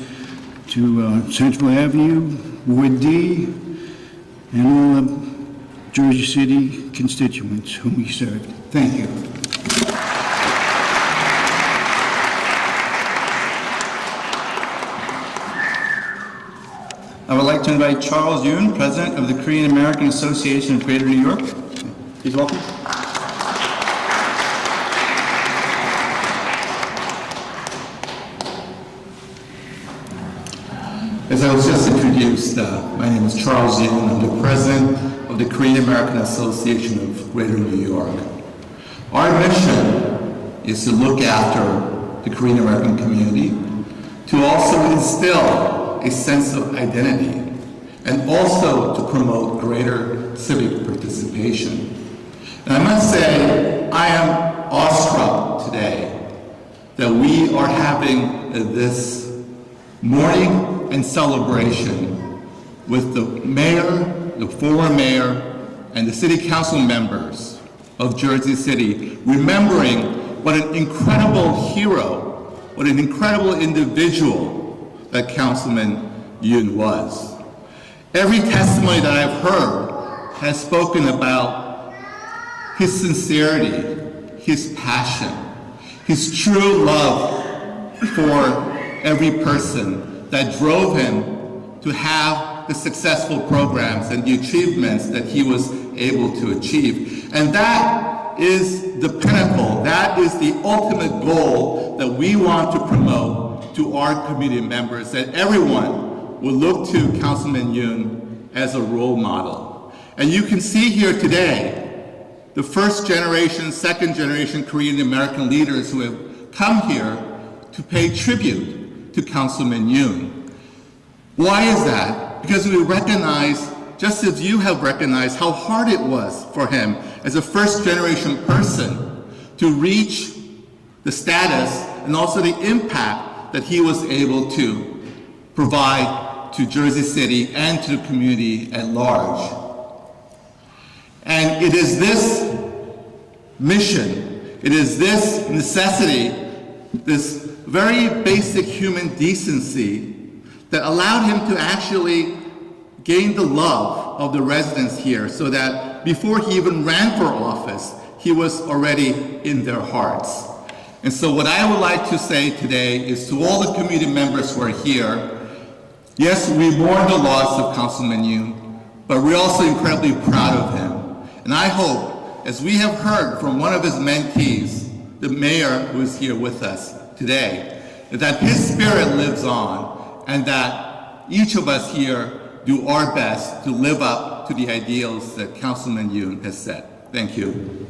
to Central Avenue, Ward D, and all the Jersey City constituents whom he served. Thank you. I would like to invite Charles Yoon, President of the Korean American Association of Greater New York. Please welcome. As I was just introduced, my name is Charles Yoon. I'm the president of the Korean American Association of Greater New York. Our mission is to look after the Korean American community, to also instill a sense of identity, and also to promote greater civic participation. And I must say, I am awestruck today that we are having this mourning and celebration with the mayor, the former mayor, and the city council members of Jersey City, remembering what an incredible hero, what an incredible individual that Councilman Yoon was. Every testimony that I've heard has spoken about his sincerity, his passion, his true love for every person that drove him to have the successful programs and the achievements that he was able to achieve. And that is the pinnacle, that is the ultimate goal that we want to promote to our community members, that everyone will look to Councilman Yoon as a role model. And you can see here today the first generation, second generation Korean American leaders who have come here to pay tribute to Councilman Yoon. Why is that? Because we recognize, just as you have recognized, how hard it was for him as a first generation person to reach the status and also the impact that he was able to provide to Jersey City and to the community at large. And it is this mission, it is this necessity, this very basic human decency that allowed him to actually gain the love of the residents here, so that before he even ran for office, he was already in their hearts. And so what I would like to say today is to all the community members who are here, yes, we mourn the loss of Councilman Yoon, but we're also incredibly proud of him. And I hope, as we have heard from one of his mentees, the mayor who is here with us today, that his spirit lives on, and that each of us here do our best to live up to the ideals that Councilman Yoon has set. Thank you.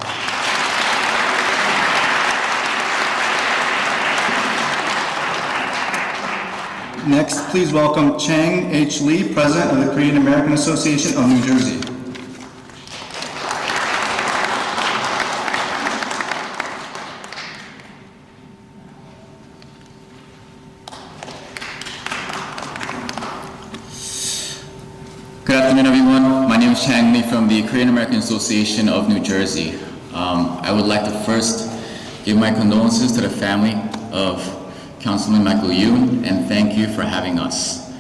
Next, please welcome Chang H. Lee, President of the Korean American Association of New Jersey. Good afternoon, everyone. My name is Chang Lee from the Korean American Association of New Jersey. I would like to first give my condolences to the family of Councilman Michael Yoon, and thank you for having us.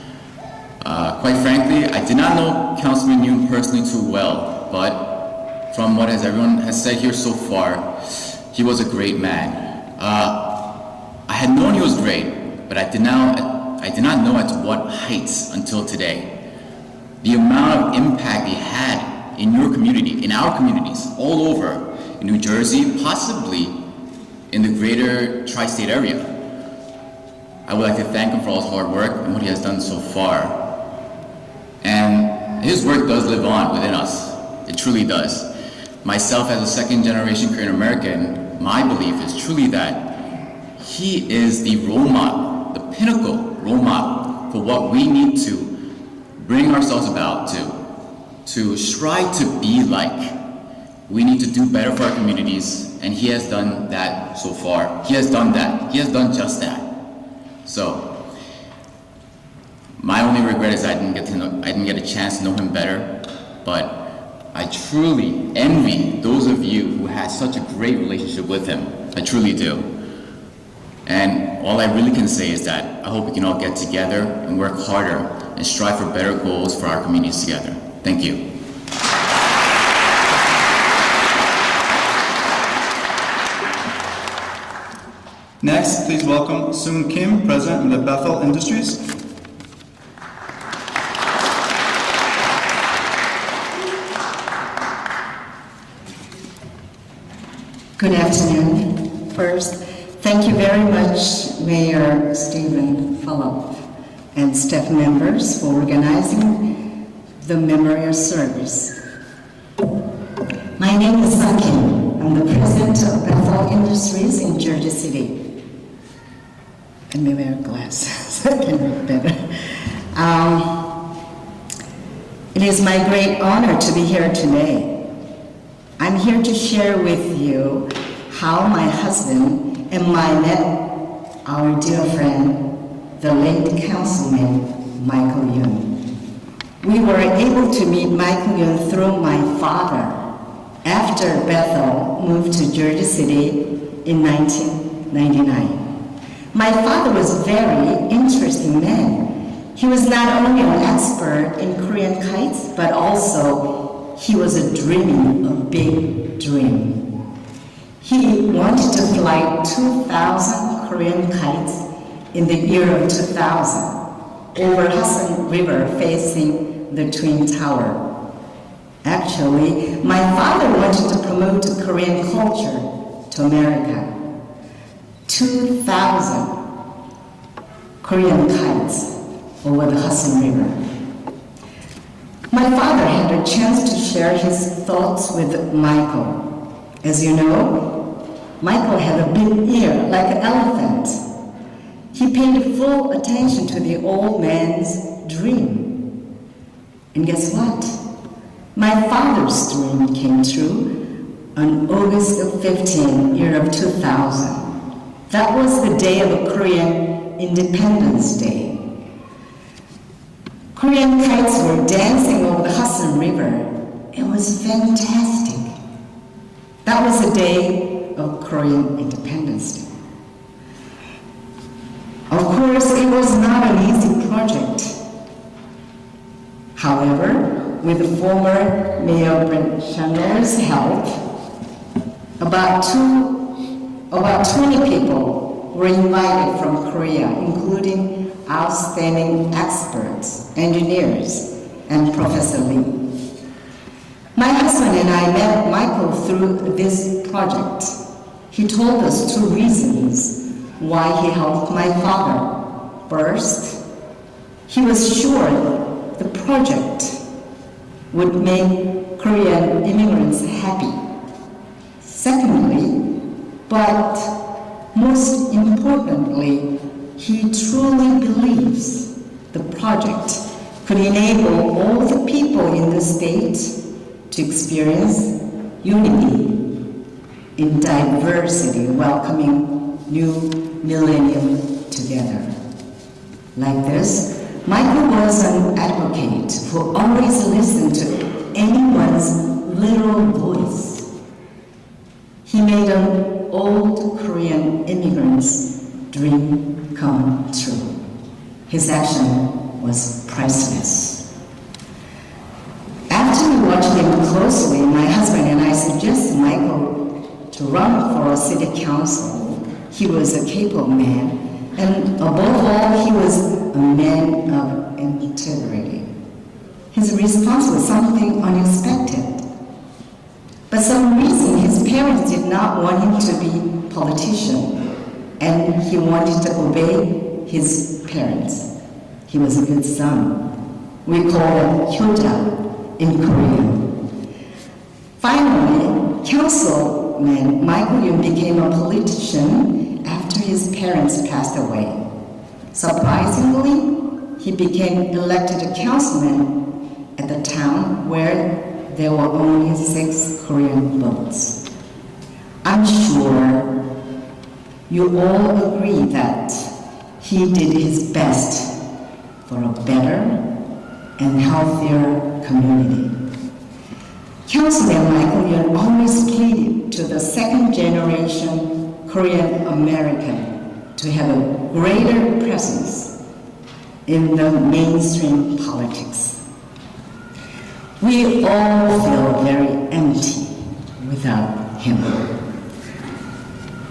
Quite frankly, I did not know Councilman Yoon personally too well, but from what everyone has said here so far, he was a great man. I had known he was great, but I did not know at what heights until today. The amount of impact he had in your community, in our communities, all over in New Jersey, possibly in the greater tri-state area. I would like to thank him for all his hard work and what he has done so far. And his work does live on within us. It truly does. Myself, as a second-generation Korean American, my belief is truly that he is the role model, the pinnacle role model for what we need to bring ourselves about to strive to be like. We need to do better for our communities, and he has done that so far. He has done that. He has done just that. So, my only regret is I didn't get a chance to know him better, but I truly envy those of you who had such a great relationship with him. I truly do. And all I really can say is that I hope we can all get together and work harder and strive for better goals for our communities together. Thank you. Next, please welcome Soon Kim, President of the Bethel Industries. Good afternoon. First, thank you very much, Mayor Stephen Phillip and staff members for organizing the memorial service. My name is Sun Kim. I'm the president of Bethel Industries in Jersey City. Let me wear glasses so I can read better. It is my great honor to be here today. I'm here to share with you how my husband and I met our dear friend, the late Councilman Michael Yoon. We were able to meet Michael Yoon through my father after Bethel moved to Jersey City in 1999. My father was a very interesting man. He was not only an expert in Korean kites, but also he was dreaming a big dream. He wanted to fly 2,000 Korean kites in the year of 2000 over Hudson River facing the Twin Tower. Actually, my father wanted to promote Korean culture to America. 2,000 Korean kites over the Hudson River. My father had a chance to share his thoughts with Michael. As you know, Michael had a big ear like an elephant. He paid full attention to the old man's dream. And guess what? My father's dream came true on August 15, year of 2000. That was the day of Korean Independence Day. Korean kites were dancing over the Hudson River. It was fantastic. That was the day of Korean Independence Day. Of course, it was not an easy project. However, with the former Mayor Brent Changer's help, about 20 people were invited from Korea, including outstanding experts, engineers, and Professor Lee. My husband and I met Michael through this project. He told us 2 reasons why he helped my father. First, he was sure the project would make Korean immigrants happy. Secondly, but most importantly, he truly believes the project could enable all the people in the state to experience unity in diversity, welcoming new millennium together. Like this, Michael was an advocate who always listened to anyone's little voice. He made an old Korean immigrant's dream come true. His action was priceless. After we watched him closely, my husband and I suggested Michael to run for a city council. He was a capable man, and above all, he was a man of integrity. His response was something unexpected. For some reason, his parents did not want him to be a politician, and he wanted to obey his parents. He was a good son. We call him Hyoja in Korean. Finally, Councilman Michael Yoon became a politician after his parents passed away. Surprisingly, he became elected a councilman at the town where there were only 6 Korean votes. I'm sure you all agree that he did his best for a better and healthier community. Councilman Michael Yoon always pleaded to the second-generation Korean American to have a greater presence in the mainstream politics. We all feel very empty without him.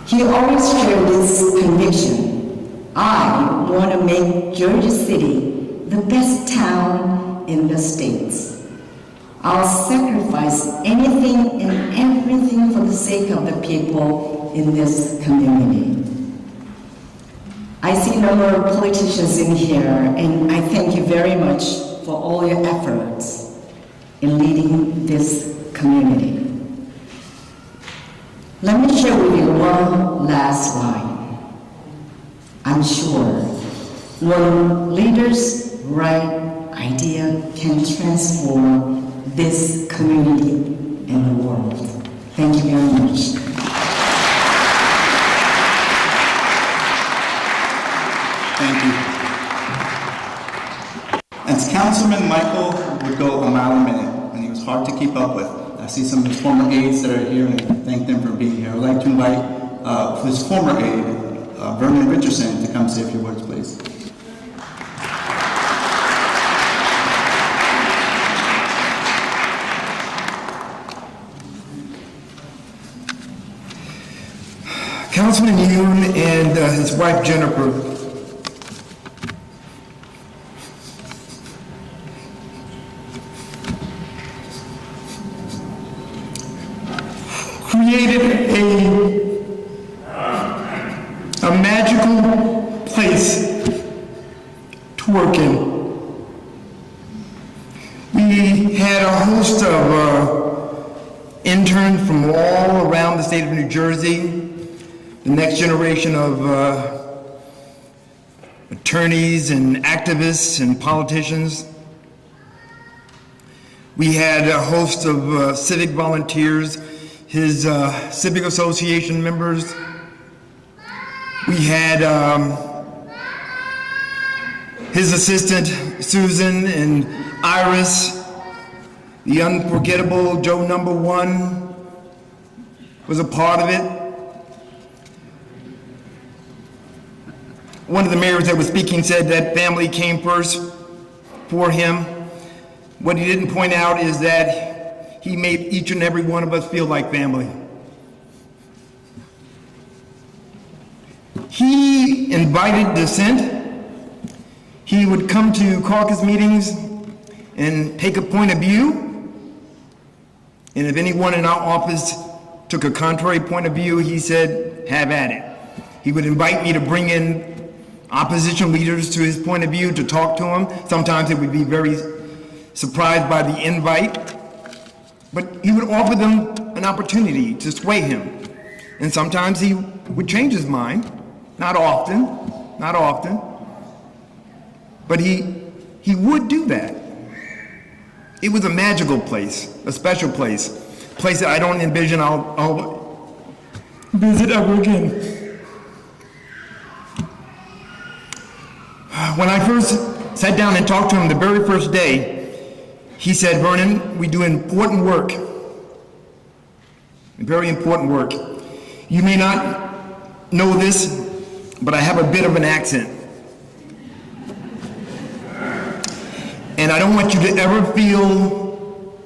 He always shared this conviction: I want to make Jersey City the best town in the States. I'll sacrifice anything and everything for the sake of the people in this community. I see a number of politicians in here, and I thank you very much for all your efforts in leading this community. Let me share with you one last line. I'm sure one leader's right idea can transform this community and the world. Thank you very much. Thank you. As Councilman Michael would go a mile a minute, and he was hard to keep up with. I see some of his former aides that are here, and I thank them for being here. I'd like to invite his former aide, Vernon Richardson, to come say a few words, please. Councilman Yoon and his wife Jennifer created a magical place to work in. We had a host of interns from all around the state of New Jersey, the next generation of attorneys and activists and politicians. We had a host of civic volunteers, his civic association members. We had his assistant, Susan and Iris, The unforgettable Joe Number One was a part of it. One of the mayors that was speaking said that family came first for him. What he didn't point out is that he made each and every one of us feel like family. He invited dissent. He would come to caucus meetings and take a point of view. And if anyone in our office took a contrary point of view, he said, have at it. He would invite me to bring in opposition leaders to his point of view to talk to him. Sometimes it would be very surprised by the invite, but he would offer them an opportunity to sway him. And sometimes he would change his mind, not often, but he would do that. It was a magical place, a special place that I don't envision I'll visit ever again. When I first sat down and talked to him the very first day, he said, Vernon, we do important work, very important work. You may not know this, but I have a bit of an accent. And I don't want you to ever feel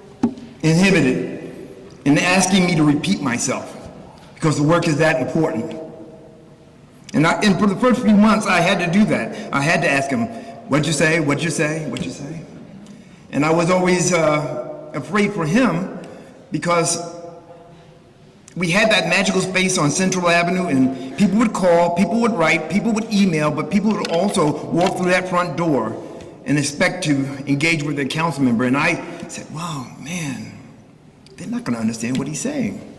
inhibited in asking me to repeat myself, because the work is that important. And for the first few months, I had to do that. I had to ask him, what'd you say, what'd you say, what'd you say? And I was always afraid for him, because we had that magical space on Central Avenue, and people would call, people would write, people would email, but people would also walk through that front door and expect to engage with their council member. And I said, wow, man, they're not gonna understand what he's saying.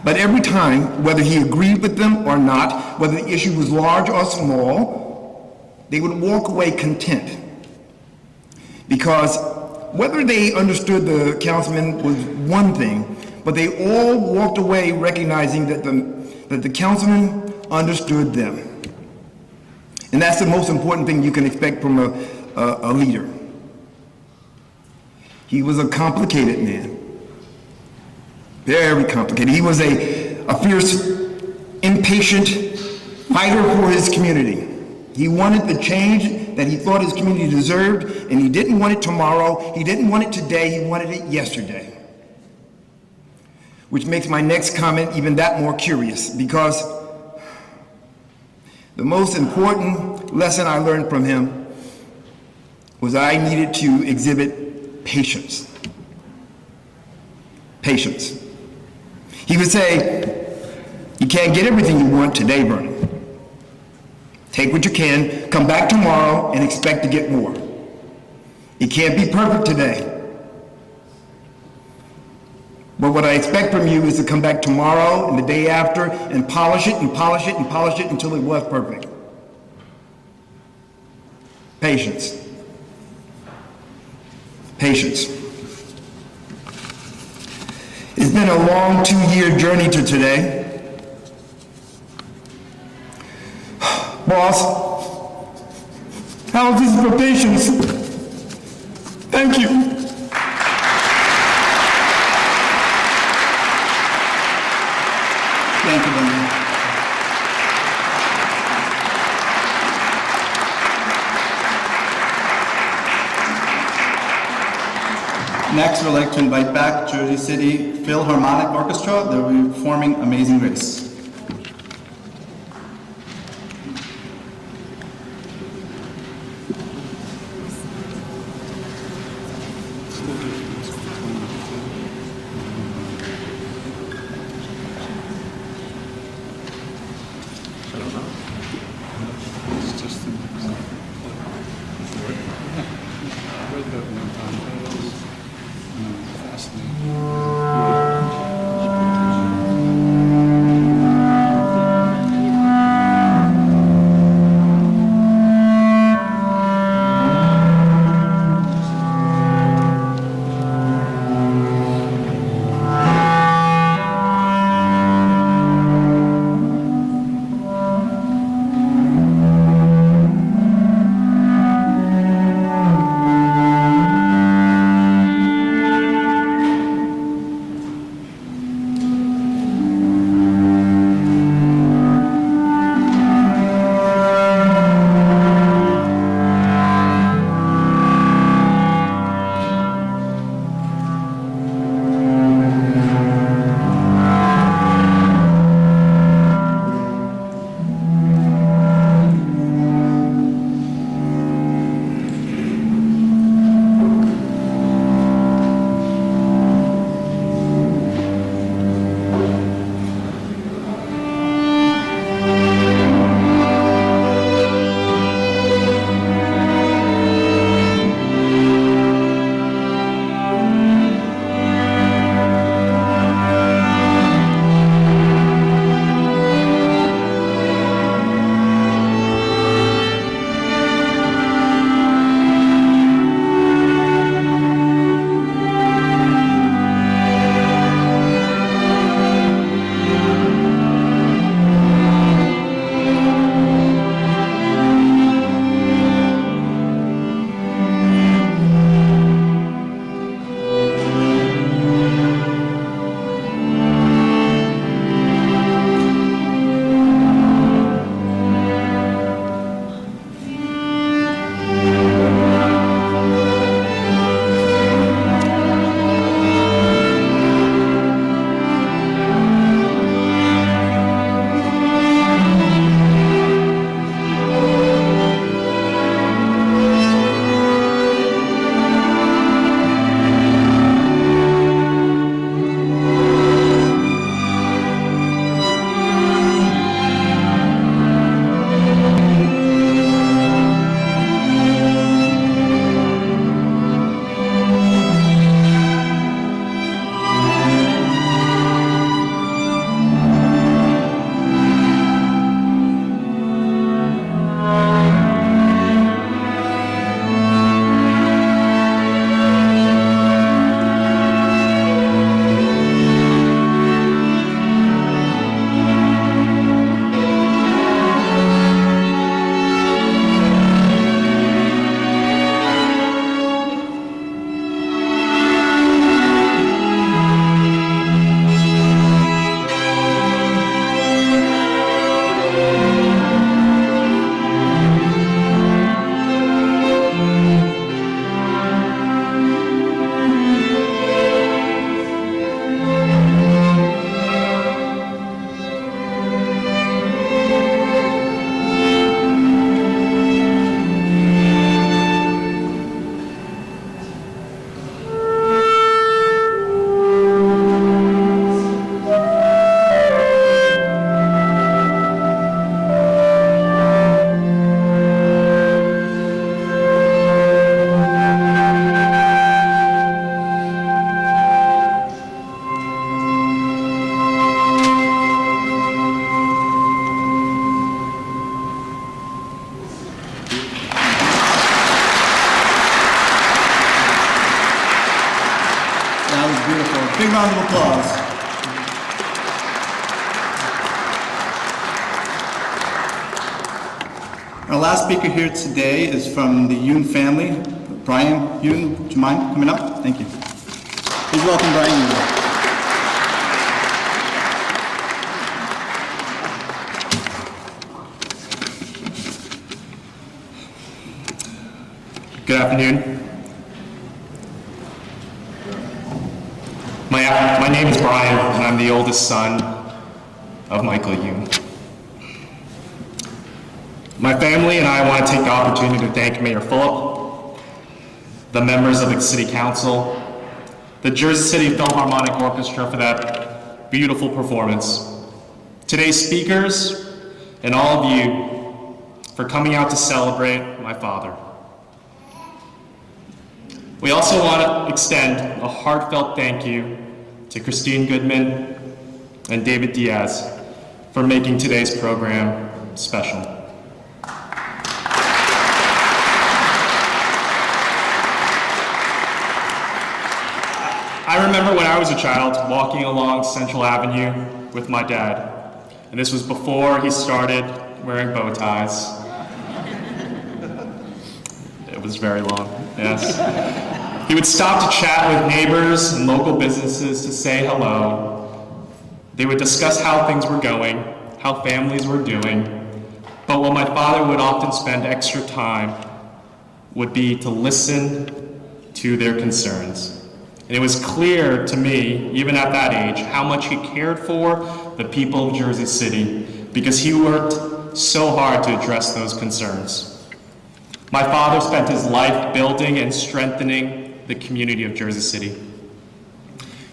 But every time, whether he agreed with them or not, whether the issue was large or small, they would walk away content. Because whether they understood the councilman was one thing, but they all walked away recognizing that the councilman understood them. And that's the most important thing you can expect from a leader. He was a complicated man. Very complicated. He was a fierce, impatient fighter for his community. He wanted the change that he thought his community deserved, and he didn't want it tomorrow, he didn't want it today, he wanted it yesterday. Which makes my next comment even that more curious, because the most important lesson I learned from him was I needed to exhibit patience. Patience. He would say, you can't get everything you want today, Vernon. Take what you can, come back tomorrow, and expect to get more. It can't be perfect today. But what I expect from you is to come back tomorrow and the day after and polish it and polish it and polish it until it was perfect. Patience. Patience. It's been a long 2-year journey to today. Boss, how is this for patience? Thank you. Thank you, Vernon. Next, we'd like to invite back Jersey City Philharmonic Orchestra. They'll be performing Amazing Grace. round of applause. Our last speaker here today is from the Yoon family. Brian Yoon, would you mind coming up? Thank you. Please welcome Brian Yoon. Good afternoon. My name is Brian, and I'm the oldest son of Michael Yoon. My family and I want to take the opportunity to thank Mayor Phillip, the members of the City Council, the Jersey City Philharmonic Orchestra for that beautiful performance, today's speakers, and all of you for coming out to celebrate my father. We also want to extend a heartfelt thank you to Christine Goodman and David Diaz for making today's program special. I remember when I was a child walking along Central Avenue with my dad, and this was before he started wearing bow ties. It was very long, yes. He would stop to chat with neighbors and local businesses to say hello. They would discuss how things were going, how families were doing, but what my father would often spend extra time would be to listen to their concerns. And it was clear to me, even at that age, how much he cared for the people of Jersey City because he worked so hard to address those concerns. My father spent his life building and strengthening the community of Jersey City.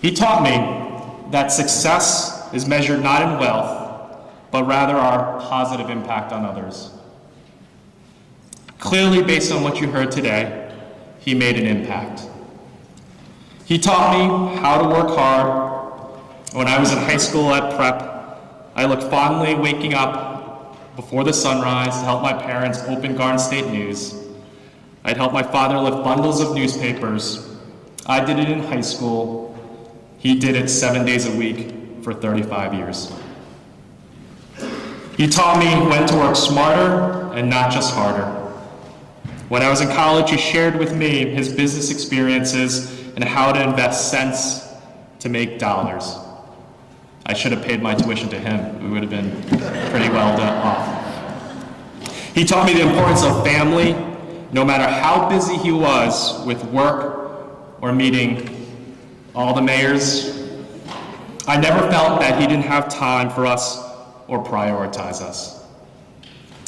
He taught me that success is measured not in wealth, but rather our positive impact on others. Clearly, based on what you heard today, he made an impact. He taught me how to work hard. When I was in high school at prep, I looked fondly waking up before the sunrise to help my parents open Garden State News. I'd help my father lift bundles of newspapers. I did it in high school. He did it 7 days a week for 35 years. He taught me when to work smarter and not just harder. When I was in college, he shared with me his business experiences and how to invest cents to make dollars. I should have paid my tuition to him. We would have been pretty well off. He taught me the importance of family, no matter how busy he was with work or meeting all the mayors. I never felt that he didn't have time for us or prioritize us.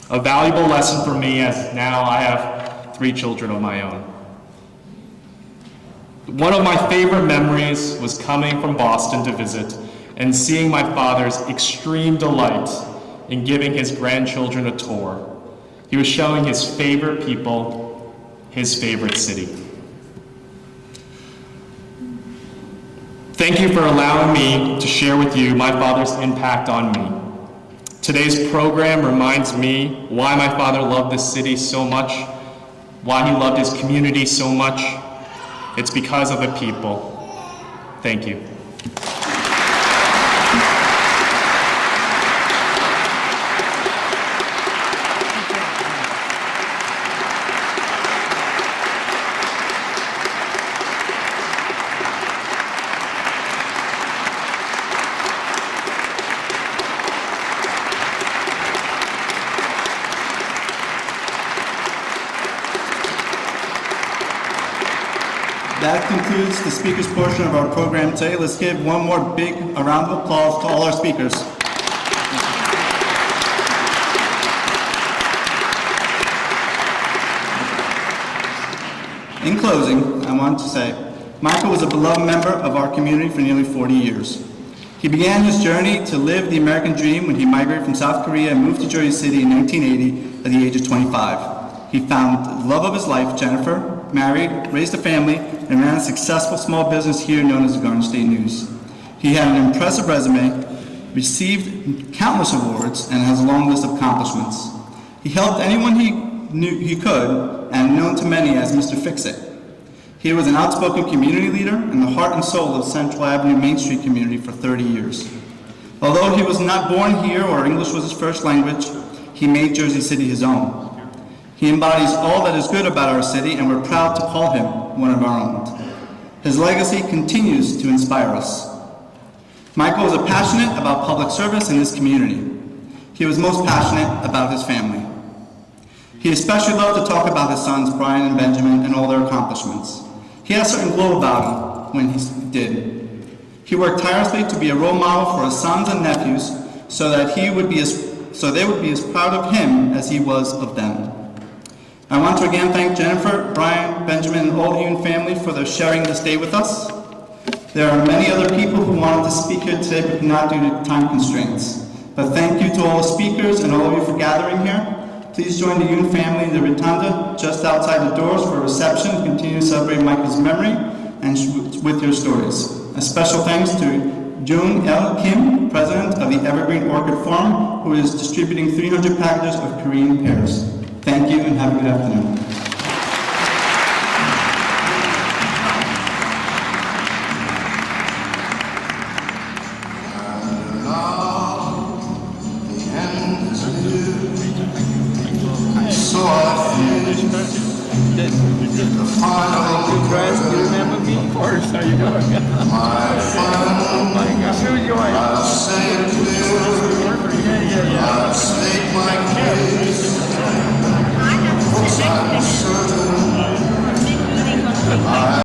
A valuable lesson for me, as now I have 3 children of my own. One of my favorite memories was coming from Boston to visit and seeing my father's extreme delight in giving his grandchildren a tour. He was showing his favorite people, his favorite city. Thank you for allowing me to share with you my father's impact on me. Today's program reminds me why my father loved this city so much, why he loved his community so much. It's because of the people. Thank you. That concludes the speakers portion of our program today. Let's give one more big round of applause to all our speakers. In closing, I want to say, Michael was a beloved member of our community for nearly 40 years. He began his journey to live the American dream when he migrated from South Korea and moved to Jersey City in 1980 at the age of 25. He found the love of his life, Jennifer, married, raised a family, and ran a successful small business here known as the Garden State News. He had an impressive resume, received countless awards, and has a long list of accomplishments. He helped anyone he knew he could, and known to many as Mr. Fix-It. He was an outspoken community leader and the heart and soul of Central Avenue Main Street community for 30 years. Although he was not born here or English was his first language, he made Jersey City his own. He embodies all that is good about our city, and we're proud to call him one of our own. His legacy continues to inspire us. Michael was passionate about public service in this community. He was most passionate about his family. He especially loved to talk about his sons, Brian and Benjamin, and all their accomplishments. He had a certain glow about him when he did. He worked tirelessly to be a role model for his sons and nephews so that they would be as proud of him as he was of them. I want to again thank Jennifer, Brian, Benjamin, and all the Yoon family for their sharing this day with us. There are many other people who wanted to speak here today but could not due to time constraints. But thank you to all the speakers and all of you for gathering here. Please join the Yoon family in the rotunda just outside the doors for a reception and continue to celebrate Michael's memory and with your stories. A special thanks to Yoon L. Kim, president of the Evergreen Orchid Farm, who is distributing 300 packages of Korean pears. Thank you and have a good afternoon. You remember me? Of course. How you doing? My friend.